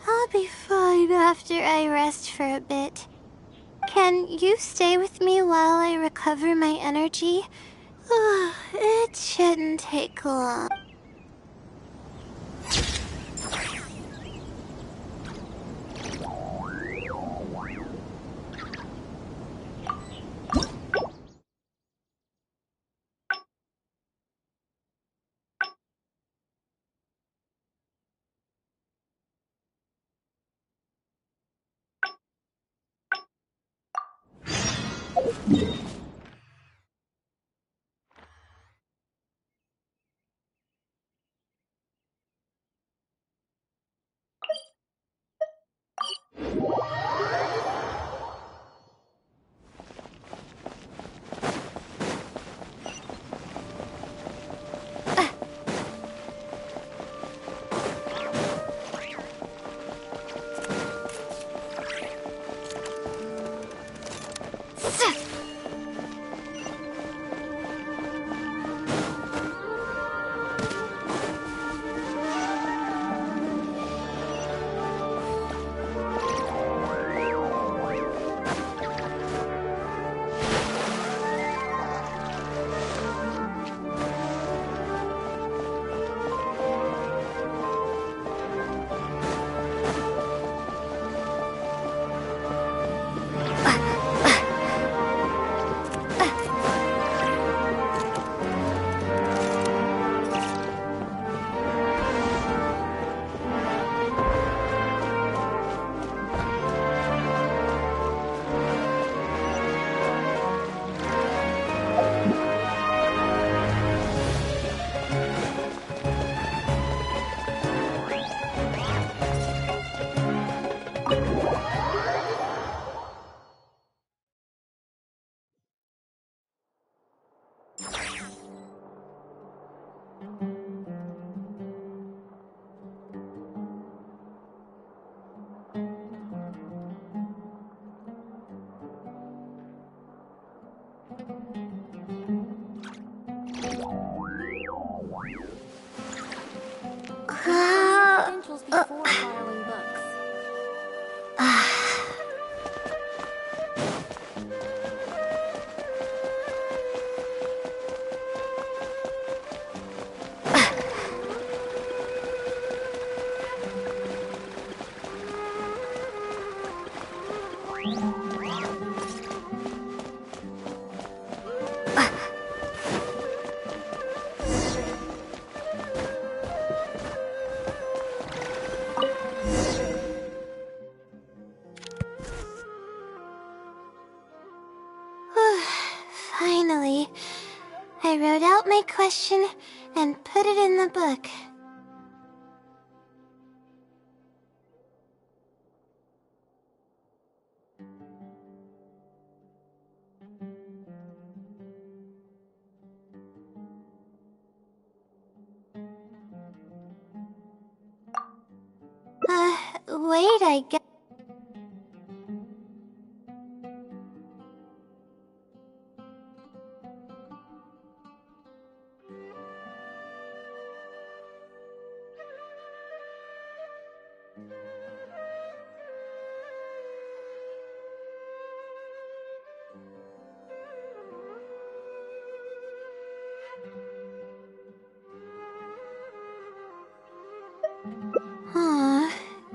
Speaker 1: I'll be fine after I rest for a bit. Can you stay with me while I recover my energy? It shouldn't take long.
Speaker 4: Credentials before borrowing books.
Speaker 1: Finally, I wrote out my question and put it in the book. Wait, I guess.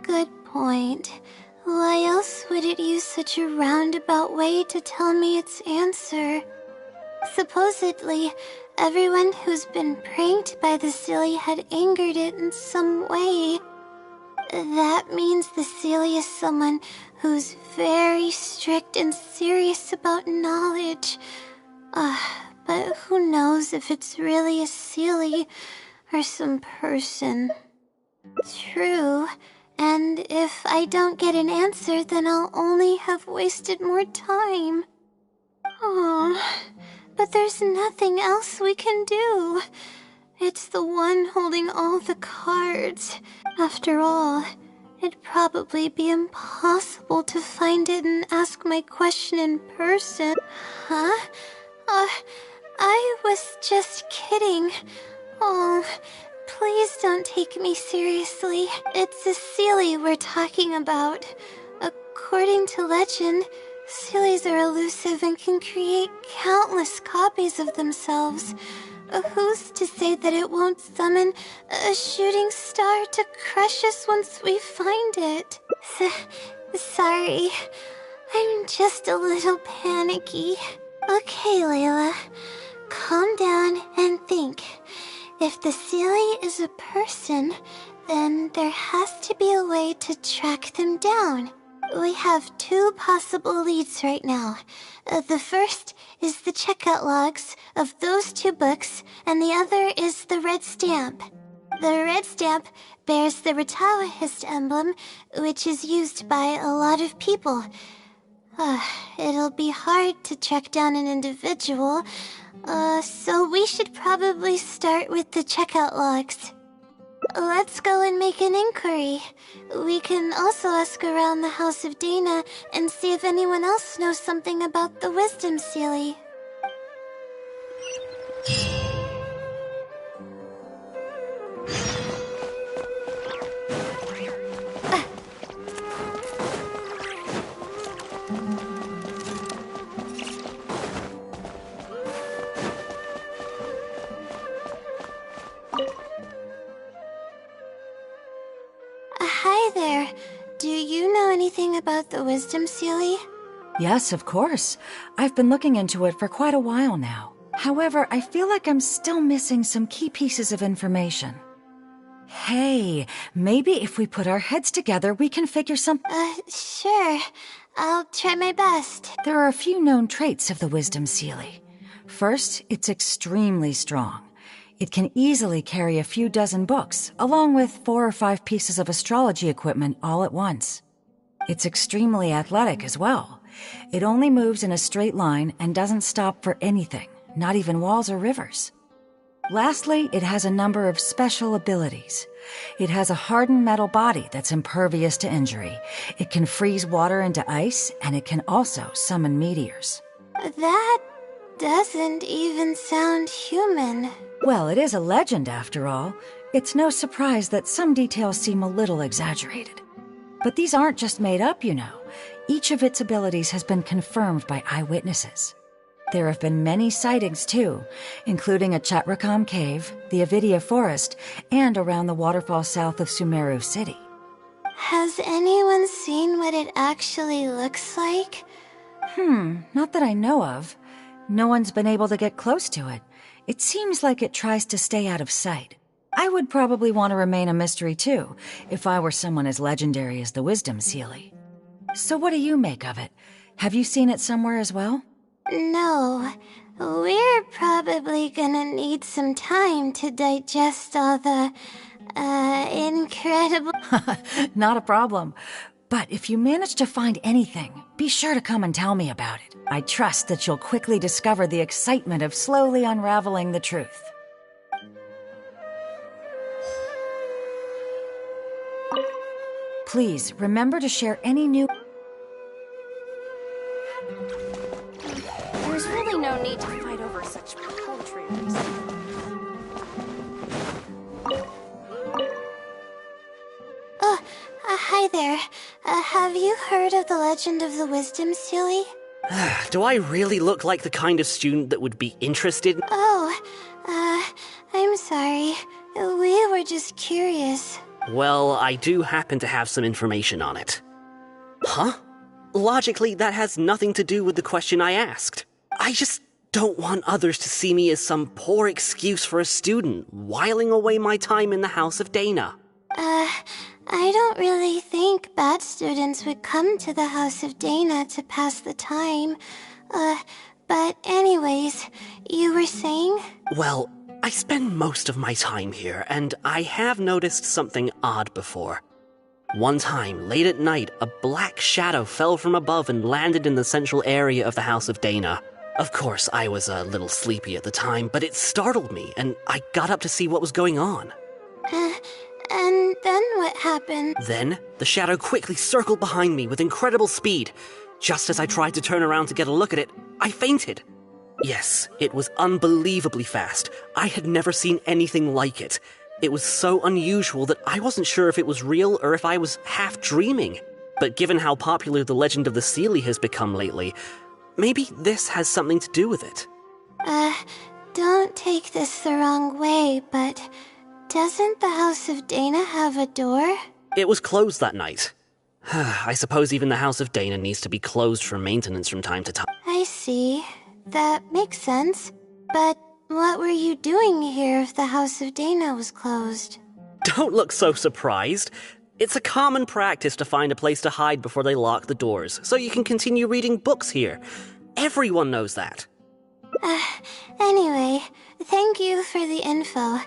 Speaker 1: Good point. Why else would it use such a roundabout way to tell me its answer? Supposedly, everyone who's been pranked by the silly had angered it in some way. That means the Seelie is someone who's very strict and serious about knowledge. But who knows if it's really a Seelie or some person. True. And if I don't get an answer, then I'll only have wasted more time. Oh, but there's nothing else we can do. It's the one holding all the cards. After all, it'd probably be impossible to find it and ask my question in person. Huh? I was just kidding. Oh, please don't take me seriously. It's a Seelie we're talking about. According to legend, Seelies are elusive and can create countless copies of themselves. Who's to say that it won't summon a shooting star to crush us once we find it? Sorry, I'm just a little panicky. Okay, Laila, calm down and think. If the Seelie is a person, then there has to be a way to track them down. We have two possible leads right now. The first is the checkout logs of those two books, and the other is the red stamp. The red stamp bears the Ratawahist emblem, which is used by a lot of people. It'll be hard to track down an individual, so we should probably start with the checkout logs. Let's go and make an inquiry. We can also ask around the House of Dana and see if anyone else knows something about the Wisdom Seelie. Hi there. Do you know anything about the Wisdom Seelie?
Speaker 5: Yes, of course. I've been looking into it for quite a while now. However, I feel like I'm still missing some key pieces of information. Hey, maybe if we put our heads together, we can figure something.
Speaker 1: Sure. I'll try my best.
Speaker 5: There are a few known traits of the Wisdom Seelie. First, it's extremely strong. It can easily carry a few dozen books, along with 4 or 5 pieces of astrology equipment all at once. It's extremely athletic as well. It only moves in a straight line and doesn't stop for anything, not even walls or rivers. Lastly, it has a number of special abilities. It has a hardened metal body that's impervious to injury. It can freeze water into ice, and it can also summon meteors.
Speaker 1: That doesn't even sound human.
Speaker 5: Well, it is a legend after all. It's no surprise that some details seem a little exaggerated. But these aren't just made up, you know. Each of its abilities has been confirmed by eyewitnesses. There have been many sightings, too, including at Chatrakam Cave, the Avidia Forest, and around the waterfall south of Sumeru City.
Speaker 1: Has anyone seen what it actually looks like?
Speaker 5: Not that I know of. No one's been able to get close to it. It seems like it tries to stay out of sight. I would probably want to remain a mystery, too, if I were someone as legendary as the Wisdom Seelie. So what do you make of it? Have you seen it somewhere as well?
Speaker 1: No. We're probably gonna need some time to digest all the, incredible...
Speaker 5: Not a problem. But if you manage to find anything, be sure to come and tell me about it. I trust that you'll quickly discover the excitement of slowly unraveling the truth. Please, remember to share any new...
Speaker 4: There's really no need to fight over such paltry reasons.
Speaker 1: Hi there. Have you heard of the legend of the Wisdom Seelie?
Speaker 6: Do I really look like the kind of student that would be interested?
Speaker 1: I'm sorry. We were just curious.
Speaker 6: Well, I do happen to have some information on it. Huh? Logically, that has nothing to do with the question I asked. I just don't want others to see me as some poor excuse for a student whiling away my time in the House of Dana.
Speaker 1: I don't really think bad students would come to the House of Dana to pass the time. But anyways, you were saying?
Speaker 6: Well, I spend most of my time here, and I have noticed something odd before. One time, late at night, a black shadow fell from above and landed in the central area of the House of Dana. Of course, I was a little sleepy at the time, but it startled me, and I got up to see what was going on.
Speaker 1: And then what happened?
Speaker 6: Then, the shadow quickly circled behind me with incredible speed. Just as I tried to turn around to get a look at it, I fainted. Yes, it was unbelievably fast. I had never seen anything like it. It was so unusual that I wasn't sure if it was real or if I was half dreaming. But given how popular the legend of the Seelie has become lately, maybe this has something to do with it.
Speaker 1: Don't take this the wrong way, but doesn't the House of Dana have a door?
Speaker 6: It was closed that night. I suppose even the House of Dana needs to be closed for maintenance from time to time.
Speaker 1: I see. That makes sense. But what were you doing here if the House of Dana was closed?
Speaker 6: Don't look so surprised. It's a common practice to find a place to hide before they lock the doors, so you can continue reading books here. Everyone knows that.
Speaker 1: Anyway, thank you for the info.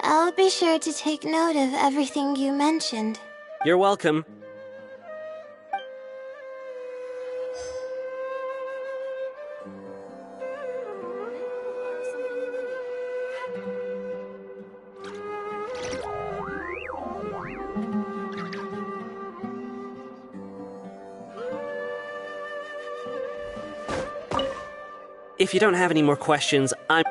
Speaker 1: I'll be sure to take note of everything you mentioned.
Speaker 6: You're welcome. If you don't have any more questions, I'm...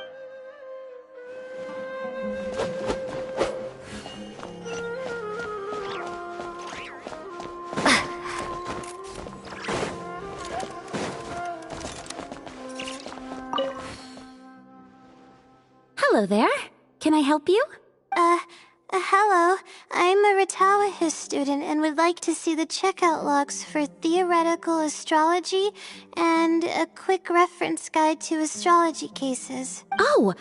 Speaker 7: Hello there. Can I help you?
Speaker 1: Hello. I'm a Rato student and would like to see the checkout logs for theoretical astrology and a quick reference guide to astrology cases.
Speaker 7: Oh,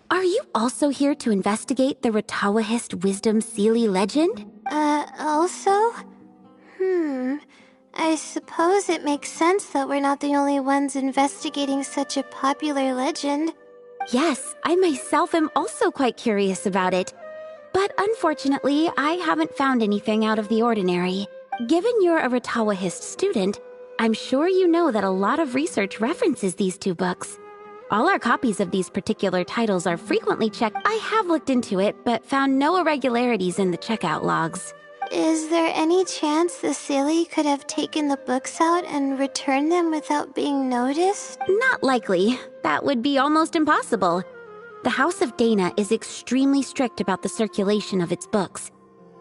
Speaker 7: are you also here to investigate the Ratawahist Wisdom Seelie legend?
Speaker 1: Also? I suppose it makes sense that we're not the only ones investigating such a popular legend.
Speaker 7: Yes, I myself am also quite curious about it. But unfortunately, I haven't found anything out of the ordinary. Given you're a Ratawahist student, I'm sure you know that a lot of research references these two books. All our copies of these particular titles are frequently checked. I have looked into it, but found no irregularities in the checkout logs.
Speaker 1: Is there any chance the Seelie could have taken the books out and returned them without being noticed?
Speaker 7: Not likely. That would be almost impossible. The House of Dana is extremely strict about the circulation of its books.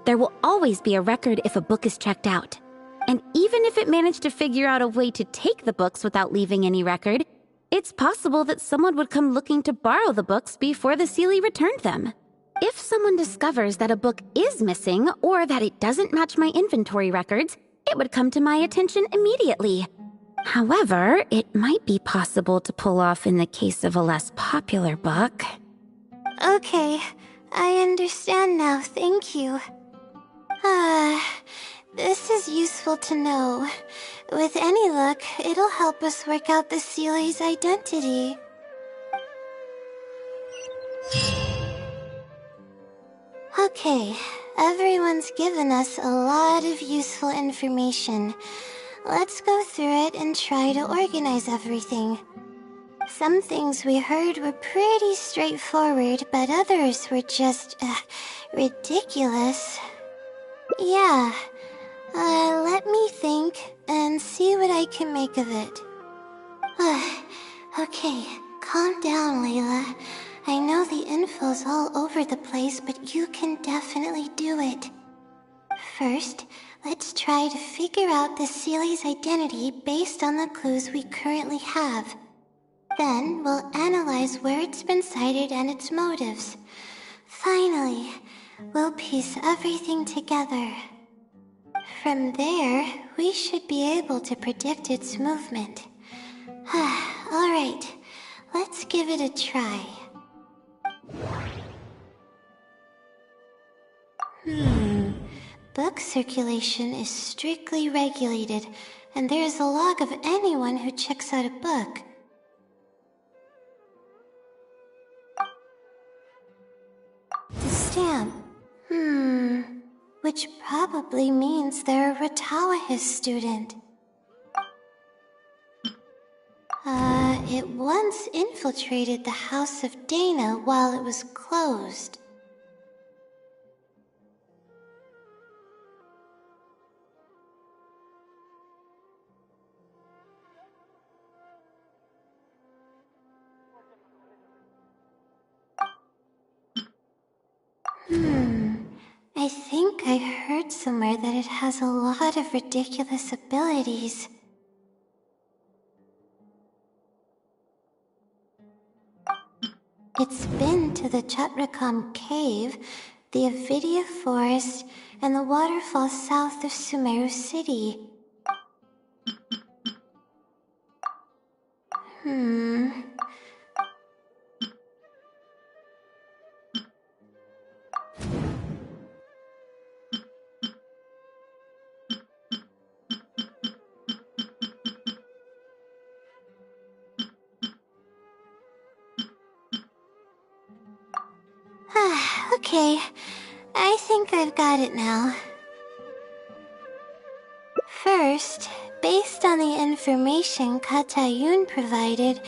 Speaker 7: There will always be a record if a book is checked out. And even if it managed to figure out a way to take the books without leaving any record, it's possible that someone would come looking to borrow the books before the Seelie returned them. If someone discovers that a book is missing or that it doesn't match my inventory records, it would come to my attention immediately. However, it might be possible to pull off in the case of a less popular book.
Speaker 1: Okay, I understand now, thank you. This is useful to know. With any luck, it'll help us work out the Seelie's identity. Okay, everyone's given us a lot of useful information. Let's go through it and try to organize everything. Some things we heard were pretty straightforward, but others were just, ridiculous. Yeah, let me think and see what I can make of it. Okay, calm down, Laila. I know the info's all over the place, but you can definitely do it. First, let's try to figure out the Seelie's identity based on the clues we currently have. Then, we'll analyze where it's been sighted and its motives. Finally, we'll piece everything together. From there, we should be able to predict its movement. Alright, let's give it a try. Book circulation is strictly regulated, and there is a log of anyone who checks out a book. The stamp. Which probably means they're a Ratawahis student. It once infiltrated the House of Dana while it was closed. I think I heard somewhere that it has a lot of ridiculous abilities. It's been to the Chatrakam Cave, the Avidia Forest, and the waterfall south of Sumeru City. Okay, I think I've got it now. First, based on the information Katayun provided,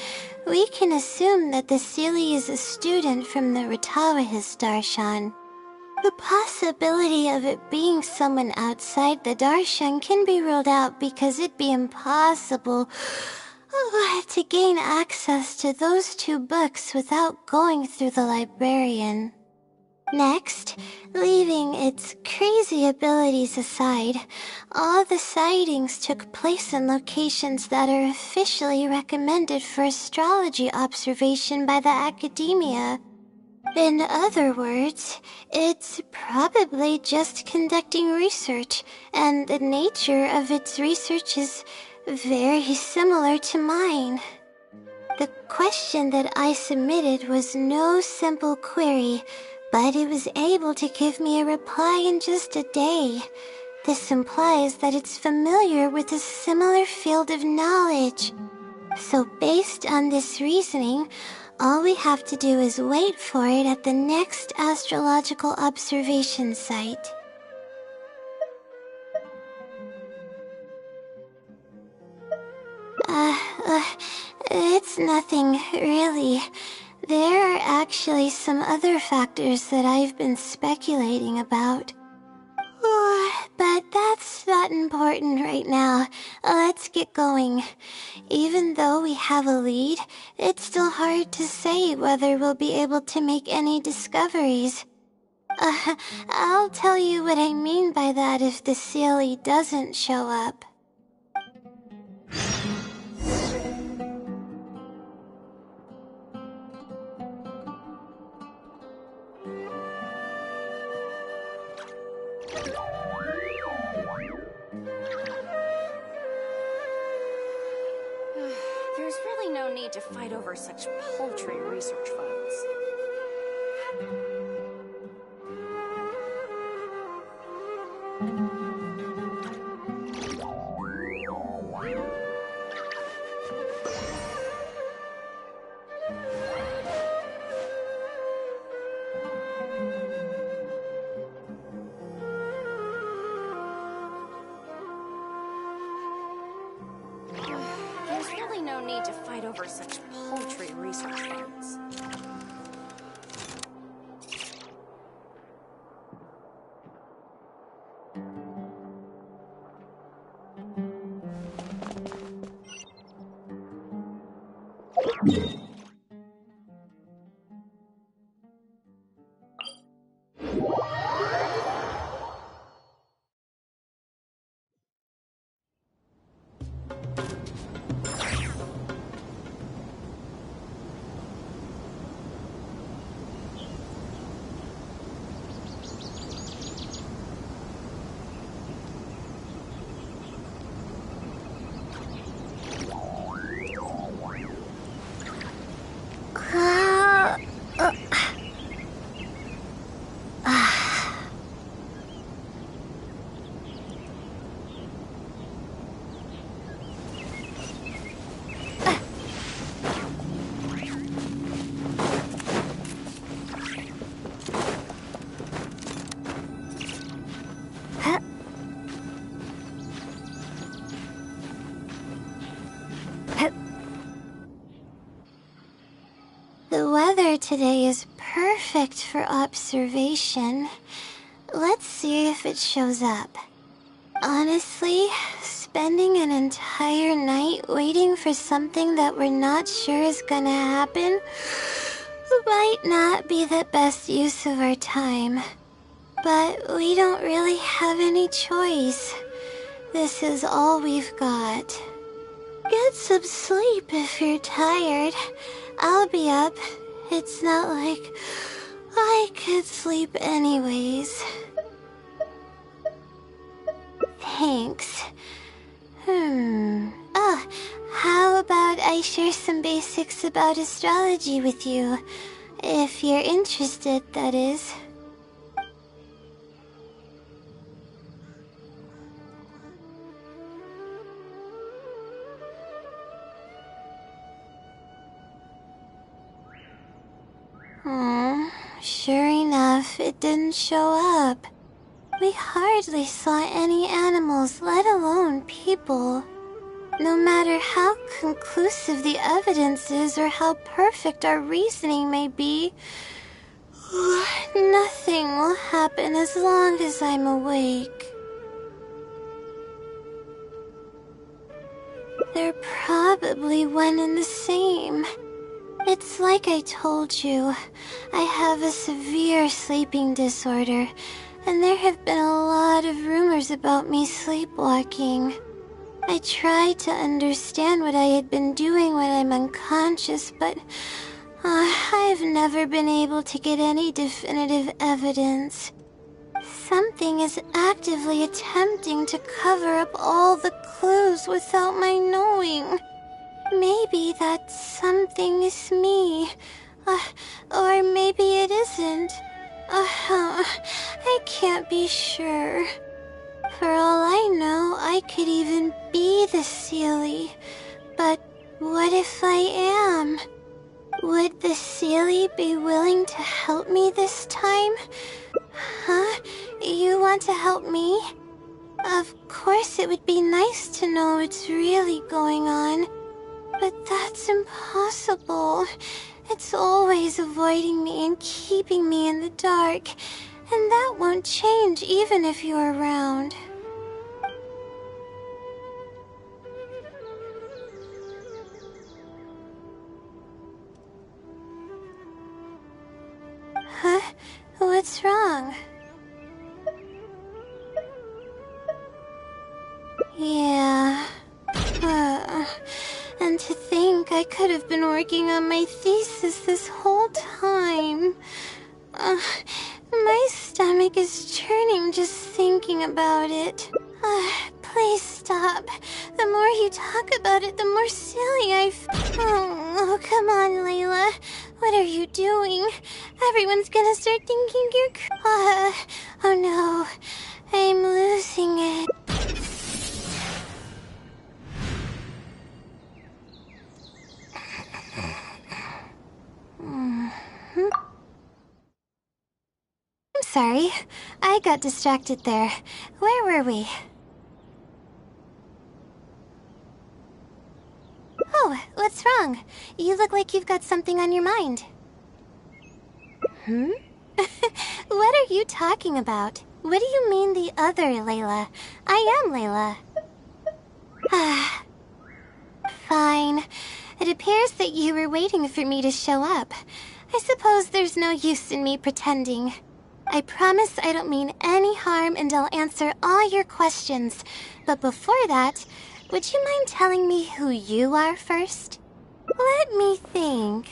Speaker 1: we can assume that the Seelie is a student from the Ratawahis Darshan. The possibility of it being someone outside the Darshan can be ruled out because it'd be impossible to gain access to those two books without going through the librarian. Next, leaving its crazy abilities aside, all the sightings took place in locations that are officially recommended for astrology observation by the academia. In other words, it's probably just conducting research, and the nature of its research is very similar to mine. The question that I submitted was no simple query, but it was able to give me a reply in just a day. This implies that it's familiar with a similar field of knowledge. So based on this reasoning, all we have to do is wait for it at the next astrological observation site. It's nothing, really. There are actually some other factors that I've been speculating about. But that's not important right now. Let's get going. Even though we have a lead, it's still hard to say whether we'll be able to make any discoveries. I'll tell you what I mean by that if the Seelie doesn't show up.
Speaker 4: There's really no need to fight over such paltry research funds. There's really no need to fight over such paltry research funds.
Speaker 1: weather today is perfect for observation. Let's see if it shows up. Honestly, spending an entire night waiting for something that we're not sure is gonna happen might not be the best use of our time. But we don't really have any choice. This is all we've got. Get some sleep if you're tired. I'll be up. It's not like I could sleep anyways. Thanks. Oh, how about I share some basics about astrology with you? If you're interested, that is. Sure enough, it didn't show up. We hardly saw any animals, let alone people. No matter how conclusive the evidence is or how perfect our reasoning may be, nothing will happen as long as I'm awake. They're probably one and the same. It's like I told you, I have a severe sleeping disorder, and there have been a lot of rumors about me sleepwalking. I tried to understand what I had been doing when I'm unconscious, but I've never been able to get any definitive evidence. Something is actively attempting to cover up all the clues without my knowing. Maybe that something is me. Or maybe it isn't. I can't be sure. For all I know, I could even be the Seelie. But what if I am? Would the Seelie be willing to help me this time? Huh? You want to help me? Of course it would be nice to know what's really going on. But that's impossible. It's always avoiding me and keeping me in the dark. And that won't change even if you're around. Huh? What's wrong? Yeah. And to think I could have been working on my thesis this whole time. My stomach is churning just thinking about it. Please stop. The more you talk about it, the more silly I feel. Oh, come on, Laila. What are you doing? Everyone's gonna start thinking you're oh no. I'm losing it. I'm sorry. I got distracted there. Where were we? Oh, what's wrong? You look like you've got something on your mind. What are you talking about? What do you mean the other Laila? I am Laila. Fine. It appears that you were waiting for me to show up. I suppose there's no use in me pretending. I promise I don't mean any harm and I'll answer all your questions. But before that, would you mind telling me who you are first? Let me think.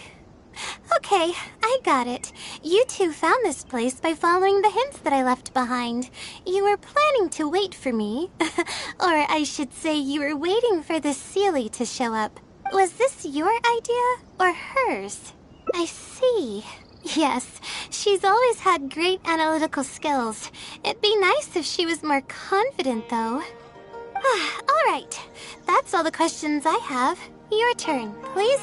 Speaker 1: Okay, I got it. You two found this place by following the hints that I left behind. You were planning to wait for me. Or I should say you were waiting for the Seelie to show up. Was this your idea or hers? I see. Yes, she's always had great analytical skills. It'd be nice if she was more confident, though. All right, that's all the questions I have. Your turn, please.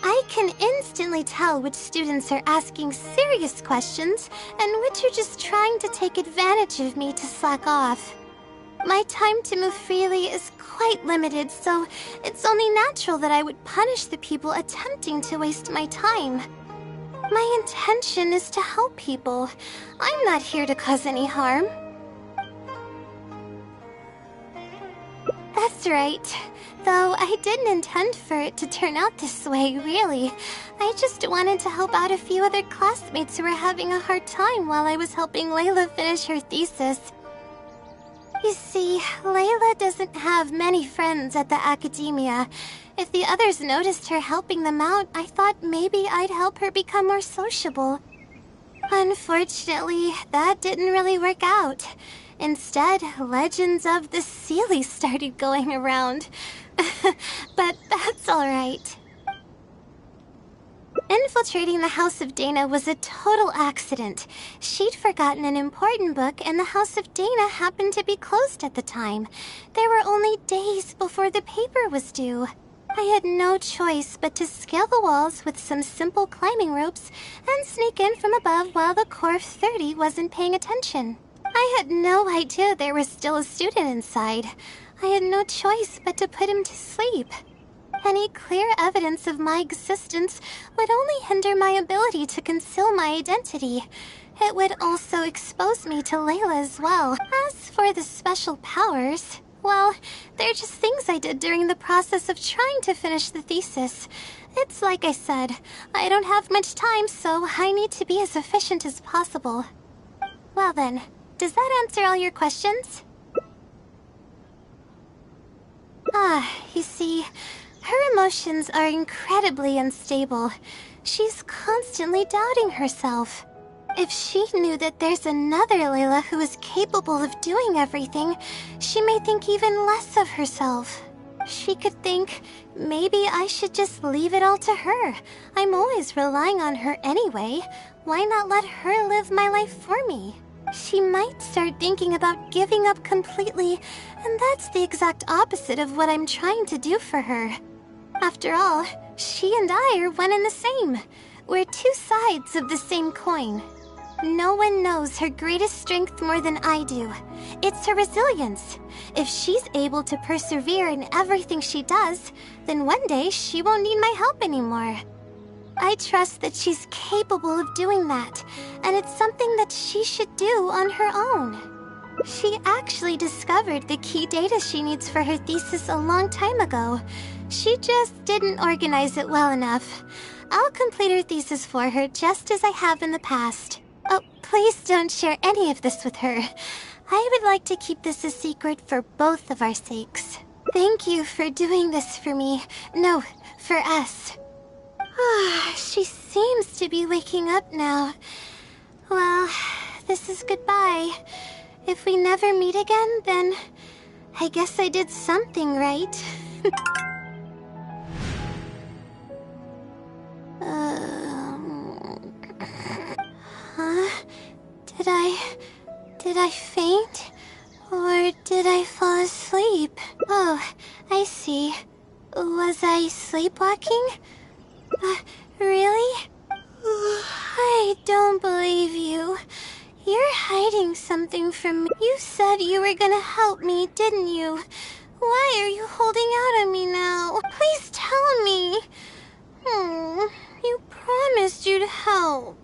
Speaker 1: I can instantly tell which students are asking serious questions and which are just trying to take advantage of me to slack off. My time to move freely is quite limited, so it's only natural that I would punish the people attempting to waste my time. My intention is to help people. I'm not here to cause any harm. That's right. Though I didn't intend for it to turn out this way, really. I just wanted to help out a few other classmates who were having a hard time while I was helping Laila finish her thesis. You see, Laila doesn't have many friends at the academia. If the others noticed her helping them out, I thought maybe I'd help her become more sociable. Unfortunately, that didn't really work out. Instead, legends of the Seelie started going around. But that's alright. Infiltrating the House of Dana was a total accident. She'd forgotten an important book, and the House of Dana happened to be closed at the time. There were only days before the paper was due. I had no choice but to scale the walls with some simple climbing ropes and sneak in from above while the core of 30 wasn't paying attention. I had no idea there was still a student inside. I had no choice but to put him to sleep. Any clear evidence of my existence would only hinder my ability to conceal my identity. It would also expose me to Laila as well. As for the special powers, well, they're just things I did during the process of trying to finish the thesis. It's like I said, I don't have much time, so I need to be as efficient as possible. Well then, does that answer all your questions? You see, her emotions are incredibly unstable. She's constantly doubting herself. If she knew that there's another Laila who is capable of doing everything, she may think even less of herself. She could think, maybe I should just leave it all to her. I'm always relying on her anyway. Why not let her live my life for me? She might start thinking about giving up completely, and that's the exact opposite of what I'm trying to do for her. After all, she and I are one and the same. We're two sides of the same coin. No one knows her greatest strength more than I do. It's her resilience. If she's able to persevere in everything she does, then one day she won't need my help anymore. I trust that she's capable of doing that, and it's something that she should do on her own. She actually discovered the key data she needs for her thesis a long time ago. She just didn't organize it well enough. I'll complete her thesis for her just as I have in the past. Oh, please don't share any of this with her. I would like to keep this a secret for both of our sakes. Thank you for doing this for me. No, for us. She seems to be waking up now. Well, this is goodbye. If we never meet again, then I guess I did something right. Did I faint? Or did I fall asleep? Oh, I see. Was I sleepwalking? Really? I don't believe you. You're hiding something from me. You said you were gonna help me, didn't you? Why are you holding out on me now? Please tell me. You promised you'd help.